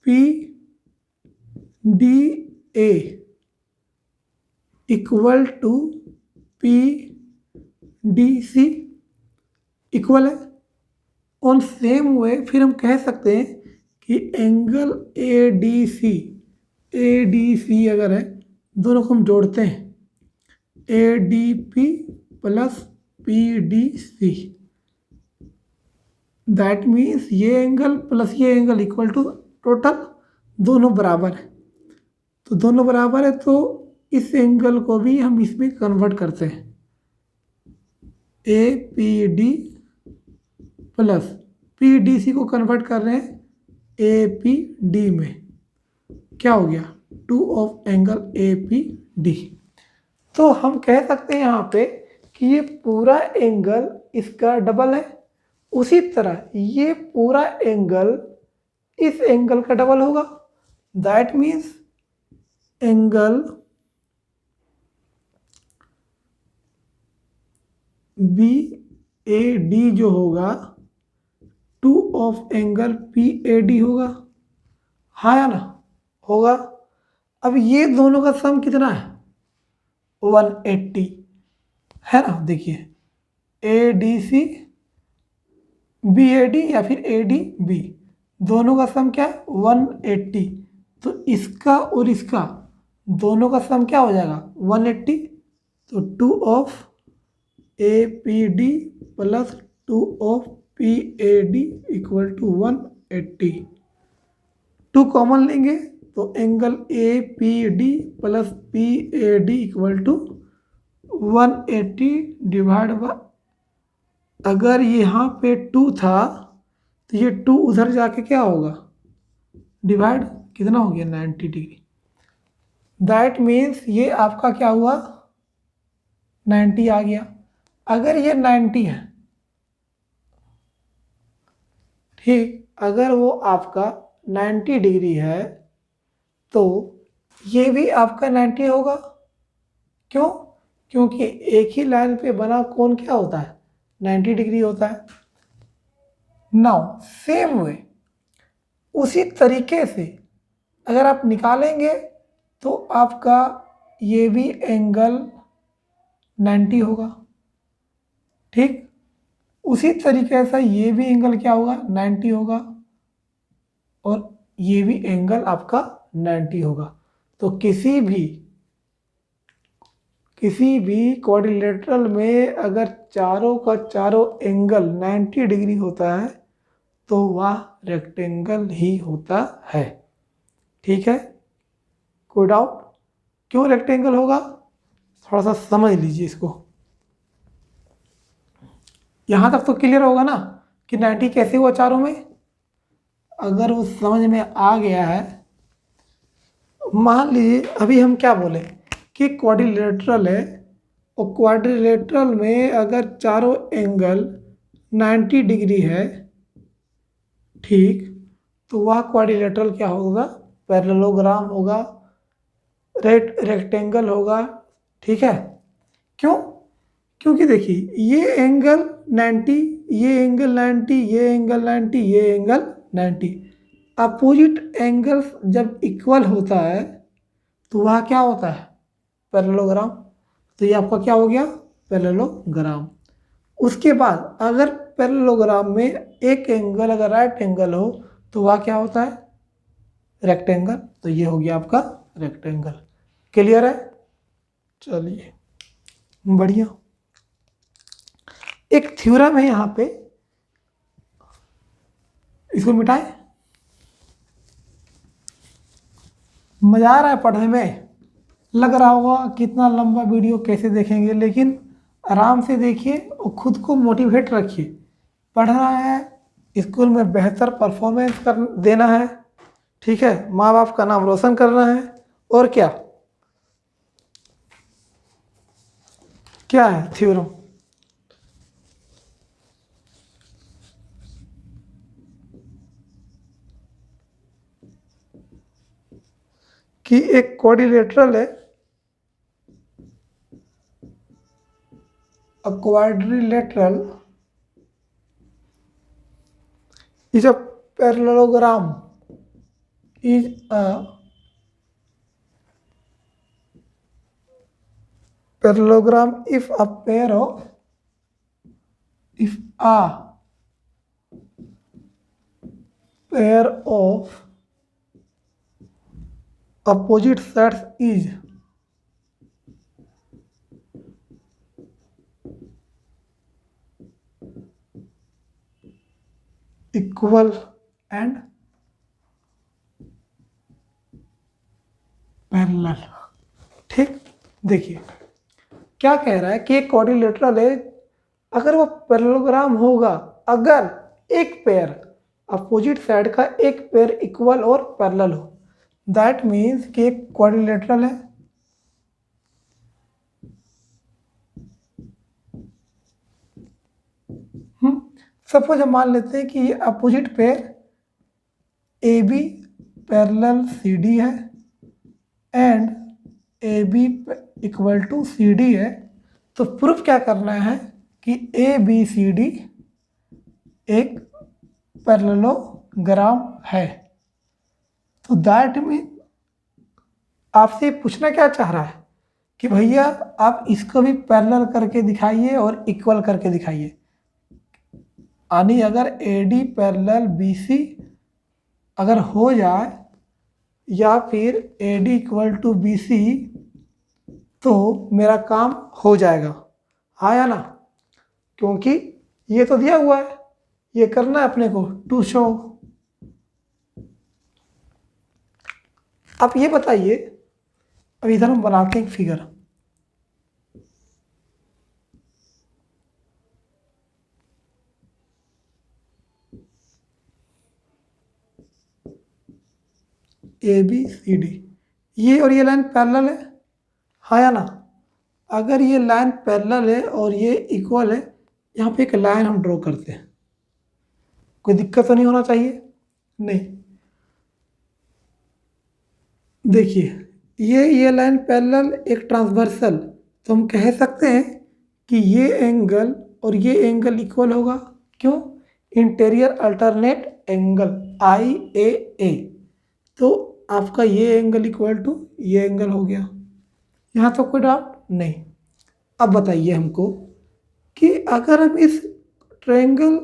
PDA equal to PDC equal है। ऑन सेम वे फिर हम कह सकते हैं कि एंगल ADC अगर है, दोनों को हम जोड़ते हैं ADP plus PDC, that means ये एंगल प्लस ये एंगल इक्वल टू टोटल दोनों बराबर है। तो दोनों बराबर है तो इस एंगल को भी हम इसमें कन्वर्ट करते हैं, APD प्लस PDC को कन्वर्ट कर रहे हैं APD में, क्या हो गया? 2 ऑफ एंगल APD। तो हम कह सकते हैं यहाँ पे कि ये पूरा एंगल इसका डबल है, उसी तरह ये पूरा एंगल इस एंगल का डबल होगा। दैट मीन्स एंगल BAD जो होगा 2 ऑफ एंगल PAD होगा, हाँ या ना? होगा। अब ये दोनों का सम कितना है? 180 है ना? देखिए ADC BAD या फिर ADB दोनों का सम क्या है? 180। तो इसका और इसका दोनों का सम क्या हो जाएगा? 180। तो 2 of APD plus 2 of PAD equal to 180। 2 common लेंगे तो angle APD plus PAD equal to 180 divide by, अगर यहाँ पे 2 था तो ये 2 उधर जाके क्या होगा? डिवाइड, कितना हो गया? 90 डिग्री। दैट मीन्स ये आपका क्या हुआ? 90 आ गया। अगर ये 90 है, ठीक, अगर वो आपका 90 डिग्री है तो ये भी आपका 90 होगा। क्यों? क्योंकि एक ही लाइन पे बना कोण क्या होता है? 90 डिग्री होता है। नाउ सेम वे उसी तरीके से अगर आप निकालेंगे तो आपका ये भी एंगल 90 होगा, ठीक। उसी तरीके से ये भी एंगल क्या होगा? 90 होगा और ये भी एंगल आपका 90 होगा। तो किसी भी क्वाड्रिलेटरल में अगर चारों का चारों एंगल 90 डिग्री होता है तो वह रेक्टेंगल ही होता है, ठीक है। कोई डाउट? क्यों रेक्टेंगल होगा? थोड़ा सा समझ लीजिए इसको। यहाँ तक तो क्लियर होगा ना कि 90 कैसे हुआ चारों में? अगर वो समझ में आ गया है, मान लीजिए अभी हम क्या बोले कि क्वाड्रिलेटरल है और क्वाड्रिलेटरल में अगर चारों एंगल 90 डिग्री है, ठीक, तो वह क्वाड्रिलेटरल क्या होगा? पैरेललोग्राम होगा, रेक्टेंगल होगा, ठीक है। क्यों? क्योंकि देखिए ये एंगल 90, ये एंगल 90, ये एंगल 90, ये एंगल 90। अपोजिट एंगल्स जब इक्वल होता है तो वह क्या होता है? पैरेललोग्राम। तो ये आपका क्या हो गया? पैरेललोग्राम। उसके बाद अगर पैरेललोग्राम में एक एंगल अगर राइट एंगल हो तो वह क्या होता है? रेक्टेंगल। तो ये हो गया आपका रेक्टेंगल। क्लियर है? चलिए बढ़िया। एक थ्योरम है यहाँ पे, इसको मिटाएं। मज़ा आ रहा है पढ़ने में? लग रहा होगा कितना लंबा वीडियो कैसे देखेंगे, लेकिन आराम से देखिए और खुद को मोटिवेट रखिए। पढ़ना है, स्कूल में बेहतर परफॉर्मेंस कर देना है, ठीक है, माँ बाप का नाम रोशन करना है। और क्या क्या है थ्योरम? कि एक क्वाड्रिलेटरल है, a quadrilateral is a parallelogram is a parallelogram if a pair of opposite sides is equal and parallel. ठीक, देखिए क्या कह रहा है कि एक क्वाड्रिलेटरल है, अगर वो पैरेललोग्राम होगा, अगर एक पेयर अपोजिट साइड का एक पेयर इक्वल और पैरेलल हो, दैट मीन्स कि एक क्वाड्रिलेटरल है। सपोज हम मान लेते हैं कि ये opposite pair A B parallel C D है and A B equal to C D है। तो प्रूफ क्या करना है कि ए बी सी डी एक पैरेललोग्राम है। तो दैट मीन आपसे पूछना क्या चाह रहा है कि भैया आप इसको भी पैरेलल करके दिखाइए और इक्वल करके दिखाइए। यानी अगर A D parallel B C अगर हो जाए या फिर A D equal to B C, तो मेरा काम हो जाएगा, हाँ या ना? क्योंकि ये तो दिया हुआ है, ये करना है अपने को टू शो। आप ये बताइए, अब इधर हम बनाते हैं एक figure. A B C D, ये और ये लाइन पैरेलल है, हाँ या ना? अगर ये लाइन पैरेलल है और ये इक्वल है, यहाँ पे एक लाइन हम ड्रॉ करते हैं, कोई दिक्कत तो नहीं होना चाहिए? नहीं, देखिए ये लाइन पैरेलल एक ट्रांसवर्सल, तो हम कह सकते हैं कि ये एंगल और ये एंगल इक्वल होगा। क्यों? Interior alternate angle IAA। तो आपका ये एंगल इक्वल टू ये एंगल हो गया, यहाँ तो कोई डाउट नहीं। अब बताइए हमको कि अगर हम इस triangle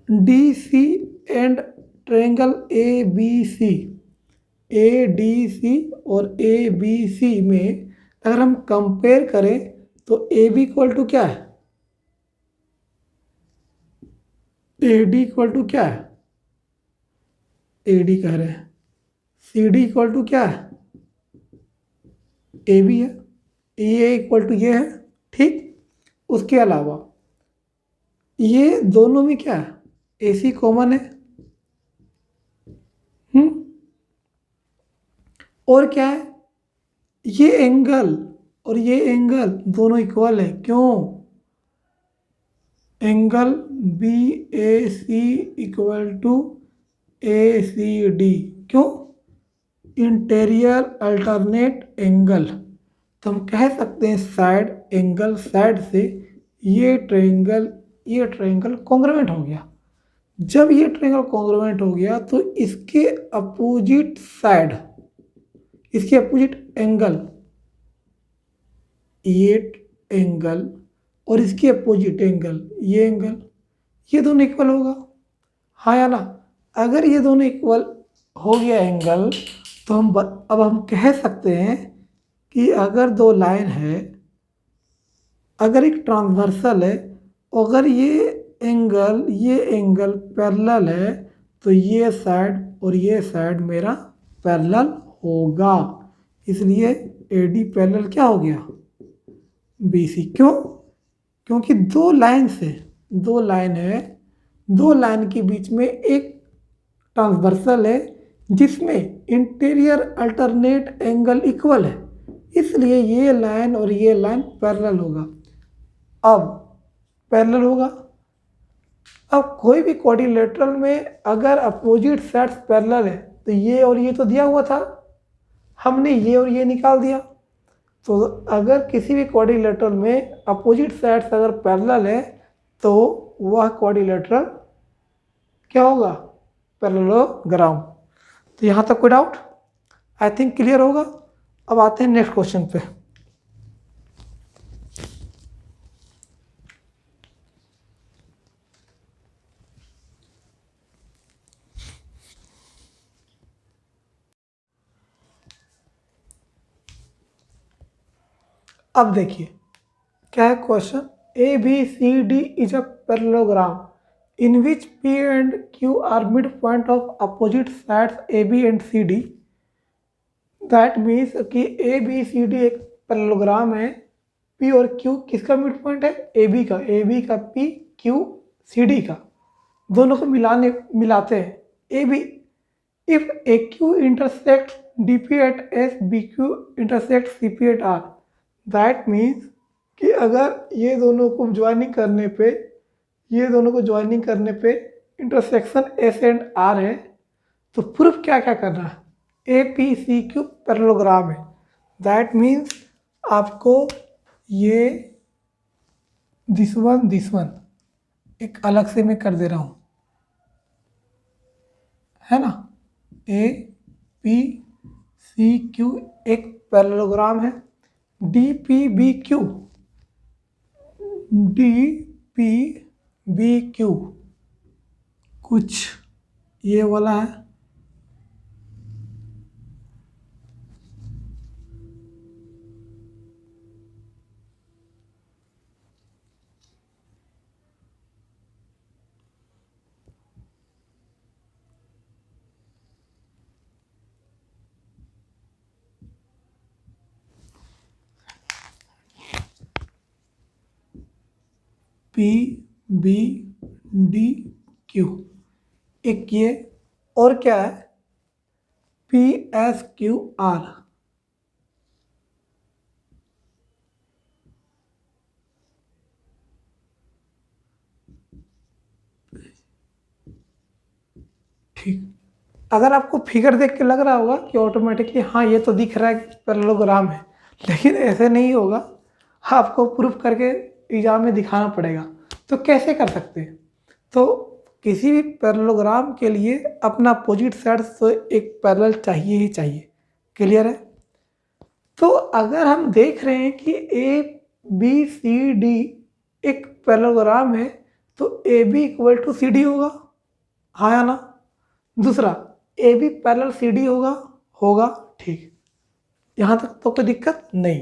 ADC and triangle ABC और ABC में अगर हम कंपेयर करें तो AB इक्वल टू क्या है? AD इक्वल टू क्या है? AD कह रहे हैं। CD इक्वल टू क्या है? AB है। ये इक्वल टू ये है, ठीक। उसके अलावा ये दोनों में क्या है? AC कॉमन है। और क्या है? ये एंगल और ये एंगल दोनों इक्वल है। क्यों? Angle BAC equal to ACD। क्यों? Interior alternate angle. तो हम कह सकते हैं साइड एंगल, साइड से ये ट्रायंगल कॉन्ग्रुएंट हो गया। जब ये ट्रायंगल कॉन्ग्रुएंट हो गया तो इसके अपोजिट साइड, इसके अपोजिट एंगल, ये एंगल और इसके अपोजिट एंगल, ये एंगल, ये दोनों इक्वल होगा, हाँ या ना? अगर ये दोनों इक्वल हो गया एंगल, तो अब हम कह सकते हैं कि अगर दो लाइन है, अगर एक ट्रांसवर्सल है, अगर ये एंगल पैरेलल है तो ये साइड और ये साइड मेरा पैरेलल होगा, इसलिए AD पैरेलल क्या हो गया, BC। क्यों? क्योंकि दो लाइन है, दो लाइन के बीच में एक ट्रांसवर्सल है जिसमें इंटीरियर अल्टरनेट एंगल इक्वल है, इसलिए ये लाइन और ये लाइन पैरेलल होगा। अब पैरेलल होगा, अब कोई भी क्वाड्रिलेटरल में अगर अपोजिट साइड्स पैरेलल है तो ये और ये तो दिया हुआ था, हमने ये और ये निकाल दिया। तो अगर किसी भी क्वाड्रिलेटरल में अपोजिट साइड्स अगर पैरेलल है तो वह क्वाड्रिलेटरल क्या होगा, पैरेललोग्राम। तो यहाँ तक कोई डाउट? आई थिंक क्लियर होगा। अब आते हैं नेक्स्ट क्वेश्चन पे। अब देखिए क्या है question, ABCD is a parallelogram in which P and Q are mid point of opposite sides AB and CD। That means कि ABCD एक पैरेललोग्राम है, P और Q किसका मिड पॉइंट है, AB का P, Q CD का, दोनों को मिलाते हैं AB। If AQ intersect DP at S, BQ intersect CP at R, that means कि अगर ये दोनों को ज्वाइनिंग करने पे इंटरसेक्शन S एंड R है तो प्रूफ क्या क्या करना है, APCQ पैरेललोग्राम है। दैट मीन्स आपको ये दिस वन एक अलग से मैं कर दे रहा हूँ, है ना। APCQ एक पैरेललोग्राम है, DPBQ कुछ ये वाला है, PBDQ एक ये, और क्या है PSQR। ठीक, अगर आपको फिगर देख के लग रहा होगा कि ऑटोमेटिकली हाँ ये तो दिख रहा है कि पैरेललोग्राम है, लेकिन ऐसे नहीं होगा, आपको प्रूफ करके एग्जाम में दिखाना पड़ेगा। तो कैसे कर सकते हैं, तो किसी भी पैरेललोग्राम के लिए अपना अपोजिट साइड तो एक पैरेलल चाहिए ही चाहिए। क्लियर है? तो अगर हम देख रहे हैं कि ABCD एक पैरेललोग्राम है तो AB इक्वल टू CD होगा, हाँ या ना। दूसरा AB पैरेलल CD होगा ठीक, यहाँ तक तो कोई दिक्कत नहीं।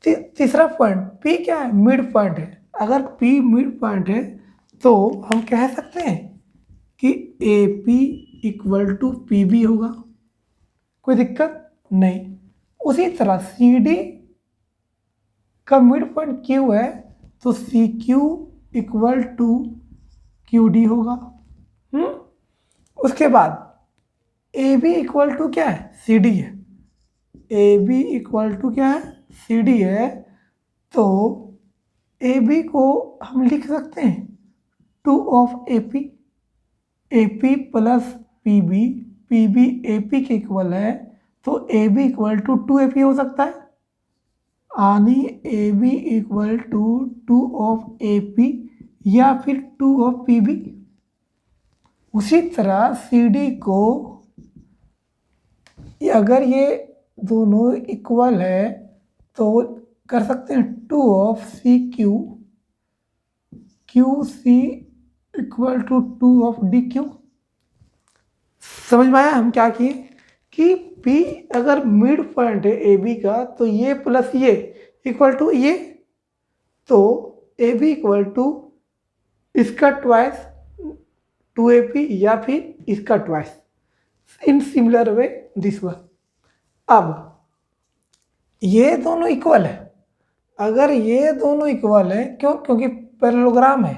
तीसरा पॉइंट P क्या है, मिड पॉइंट है। अगर P मिड पॉइंट है तो हम कह सकते हैं कि AP इक्वल टू PB होगा, कोई दिक्कत नहीं। उसी तरह CD का मिड पॉइंट Q है तो CQ इक्वल टू QD होगा। उसके बाद AB इक्वल टू क्या है, CD है। AB इक्वल टू क्या है, CD है, तो AB को हम लिख सकते हैं 2 of AP plus PB AP के इक्वल है, तो AB इक्वल टू 2AP हो सकता है, यानी AB equal to 2 of AP या फिर 2 ऑफ PB। उसी तरह CD को अगर ये दोनों इक्वल है तो कर सकते हैं 2 of CQ, QC equal to 2 of DQ। समझ में आया हम क्या किए कि P अगर मिड पॉइंट है AB का तो ये प्लस ये इक्वल टू ये, तो AB इक्वल टू इसका ट्वाइस 2AP या फिर इसका twice, in similar way this one. अब ये दोनों इक्वल है, अगर ये दोनों इक्वल है, क्यों? क्योंकि पैरेललोग्राम है,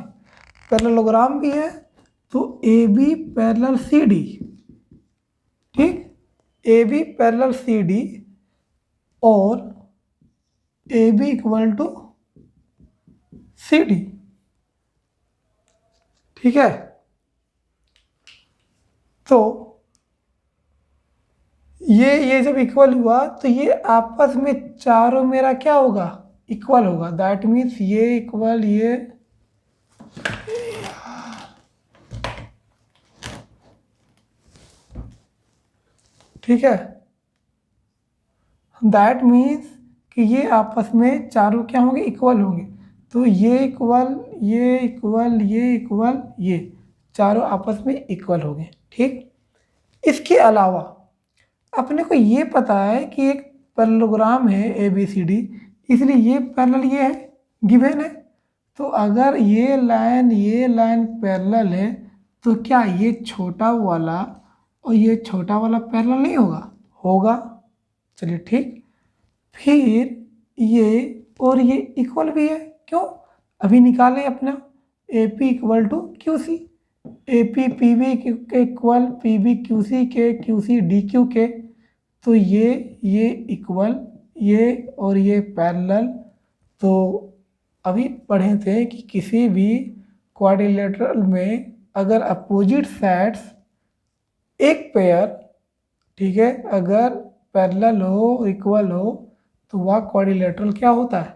पैरेललोग्राम भी है, तो AB पैरेलल CD, ठीक, AB पैरेलल CD और AB इक्वल टू CD, ठीक है। तो ये जब इक्वल हुआ तो ये आपस में चारों मेरा क्या होगा? इक्वल होगा। दैट मीन्स ये इक्वल ये, ठीक है। दैट मीन्स कि ये आपस में चारों क्या होंगे? इक्वल होंगे। तो ये इक्वल, ये इक्वल, ये इक्वल, ये चारों आपस में इक्वल हो गए, ठीक। इसके अलावा अपने को ये पता है कि एक पैरेललोग्राम है ABCD, इसलिए ये पैरेलल ये है, गिवन है। तो अगर ये लाइन पैरेलल है तो क्या ये छोटा वाला और ये छोटा वाला पैरेलल नहीं होगा? होगा। चलिए ठीक। फिर ये और ये इक्वल भी है, क्यों? अभी निकालें अपना AP equal to QC, AP PB के इक्वल PB QC के, QC DQ के, तो ये इक्वल, ये और ये पैरेलल। तो अभी पढ़े थे कि किसी भी क्वाड्रिलेटरल में अगर अपोजिट साइड्स एक पेयर, ठीक है, अगर पैरेलल हो, इक्वल हो, तो वह क्वाड्रिलेटरल क्या होता है?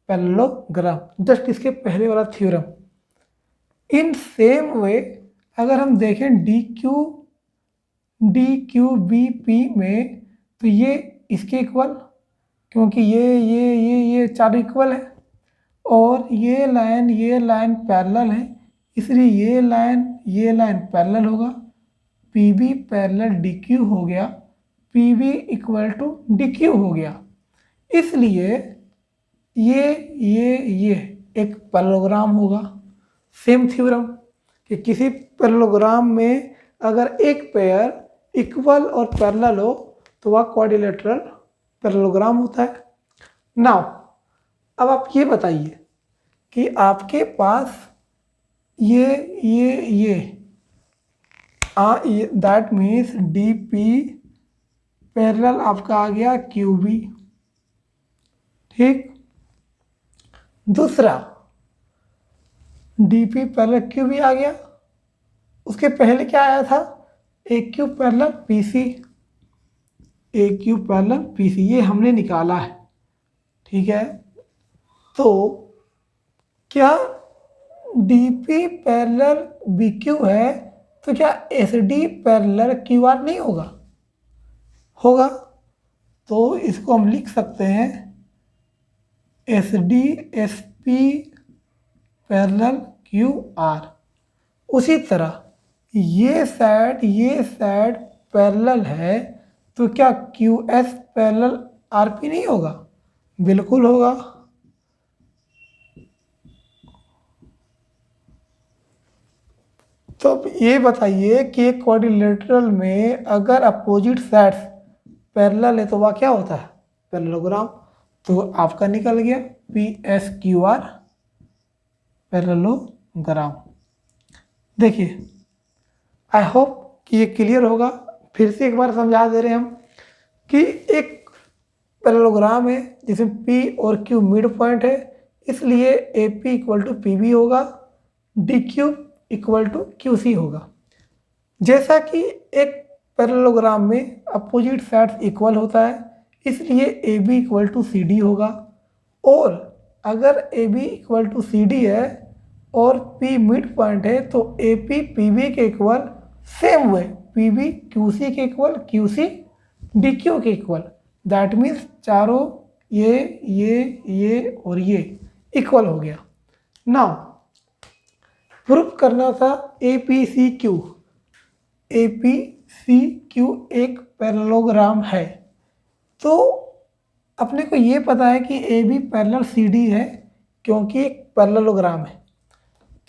पैरेललोग्राम। जस्ट इसके पहले वाला थ्योरम। इन सेम वे अगर हम देखें DQBP में, तो ये इसके इक्वल, क्योंकि ये चारों इक्वल है, और ये लाइन पैरेलल है, इसलिए ये लाइन पैरेलल होगा। PB पैरेलल DQ हो गया, PB इक्वल टू DQ हो गया। इसलिए ये एक पैरेललोग्राम होगा। सेम थ्योरम कि किसी पैरेललोग्राम में अगर एक पेयर इक्वल और पैरेलल हो तो वह क्वाड्रिलेटरल पैरेललोग्राम होता है। नाउ अब आप ये बताइए कि आपके पास ये दैट मीन्स DP पैरेलल आपका आ गया QB, ठीक। दूसरा DP पैरेलल QB आ गया, उसके पहले क्या आया था? AQ parallel PC, AQ parallel PC, ये हमने निकाला है, ठीक है। तो क्या DP पैरेलल BQ है, तो क्या SD पैरेलल QR नहीं होगा? होगा। तो इसको हम लिख सकते हैं SD SP पैरेलल QR। उसी तरह ये साइड पैरेलल है, तो क्या QS पैरेलल RP नहीं होगा? बिल्कुल होगा। तो अब ये बताइए कि एक क्वाड्रिलेटरल में अगर अपोजिट साइड्स पैरेलल है तो वह क्या होता है? पैरेललोग्राम। तो आपका निकल गया PSQR पैरेललोग्राम। देखिए, आई होप कि ये क्लियर होगा। फिर से एक बार समझा दे रहे हैं हम कि एक पैरेललोग्राम है जिसमें P और Q मिड पॉइंट है, इसलिए AP इक्वल टू PB होगा, DQ इक्वल टू QC होगा। जैसा कि एक पैरेललोग्राम में अपोजिट साइड्स इक्वल होता है, इसलिए AB इक्वल टू CD होगा। और अगर AB इक्वल टू CD है और P मिड पॉइंट है, तो AP PB के equal, same way PB QC के इक्वल, QC DQ के इक्वल। दैट मीन्स चारों ये और ये इक्वल हो गया। नाउ प्रूफ करना था APCQ एक पैरेललोग्राम है। तो अपने को ये पता है कि AB पैरेलल CD है, क्योंकि एक पैरेललोग्राम है।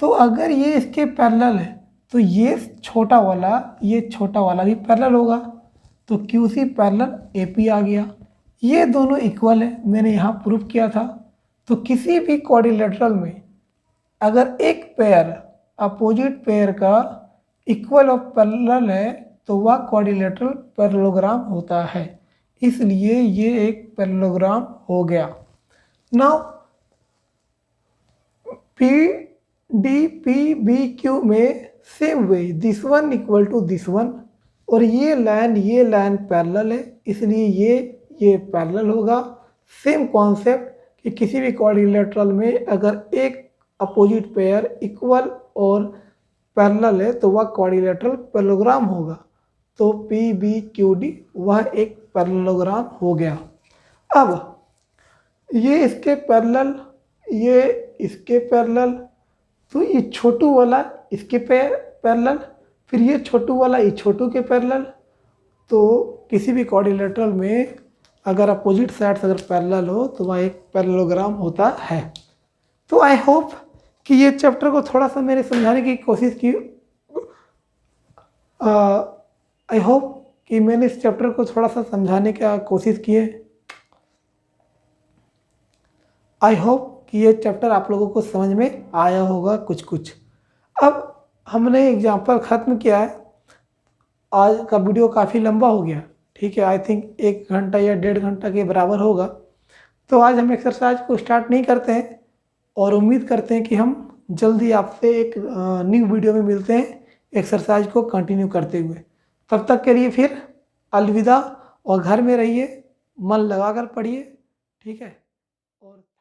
तो अगर ये इसके पैरेलल है तो ये छोटा वाला भी पैरेलल होगा, तो QC पैरेलल AP आ गया। ये दोनों इक्वल है, मैंने यहाँ प्रूफ किया था। तो किसी भी क्वाड्रिलेटरल में अगर एक पेयर अपोजिट पेयर का इक्वल और पैरेलल है तो वह क्वाड्रिलेटरल पैरेललोग्राम होता है, इसलिए ये एक पैरेललोग्राम हो गया। नाउ PDPBQ में same way this one equal to this one, और ये लाइन पैरेलल है, इसलिए ये पैरेलल होगा। सेम कॉन्सेप्ट कि किसी भी क्वाड्रिलेटरल में अगर एक अपोजिट पेयर इक्वल और पैरेलल है तो वह क्वाड्रिलेटरल पैरेललोग्राम होगा। तो PBQD वह एक पैरेललोग्राम हो गया। अब ये इसके पैरेलल, ये इसके पैरेलल, तो ये छोटू वाला इसके पैरेलल, फिर ये छोटू वाला ये छोटू के पैरेलल। तो किसी भी क्वाड्रिलेटरल में अगर अपोजिट साइड्स अगर पैरेलल हो तो वह एक पैरेललोग्राम होता है। तो आई होप कि ये चैप्टर को थोड़ा सा मैंने समझाने की कोशिश की। आई होप कि मैंने इस चैप्टर को थोड़ा सा समझाने की कोशिश की है। आई होप कि ये चैप्टर आप लोगों को समझ में आया होगा कुछ। अब हमने एग्जाम्पल ख़त्म किया है। आज का वीडियो काफ़ी लंबा हो गया, ठीक है, आई थिंक 1 घंटा या 1.5 घंटा के बराबर होगा। तो आज हम एक्सरसाइज को स्टार्ट नहीं करते हैं और उम्मीद करते हैं कि हम जल्दी आपसे एक न्यू वीडियो में मिलते हैं एक्सरसाइज को कंटिन्यू करते हुए। तब तक के लिए फिर अलविदा, और घर में रहिए, मन लगाकर पढ़िए, ठीक है। और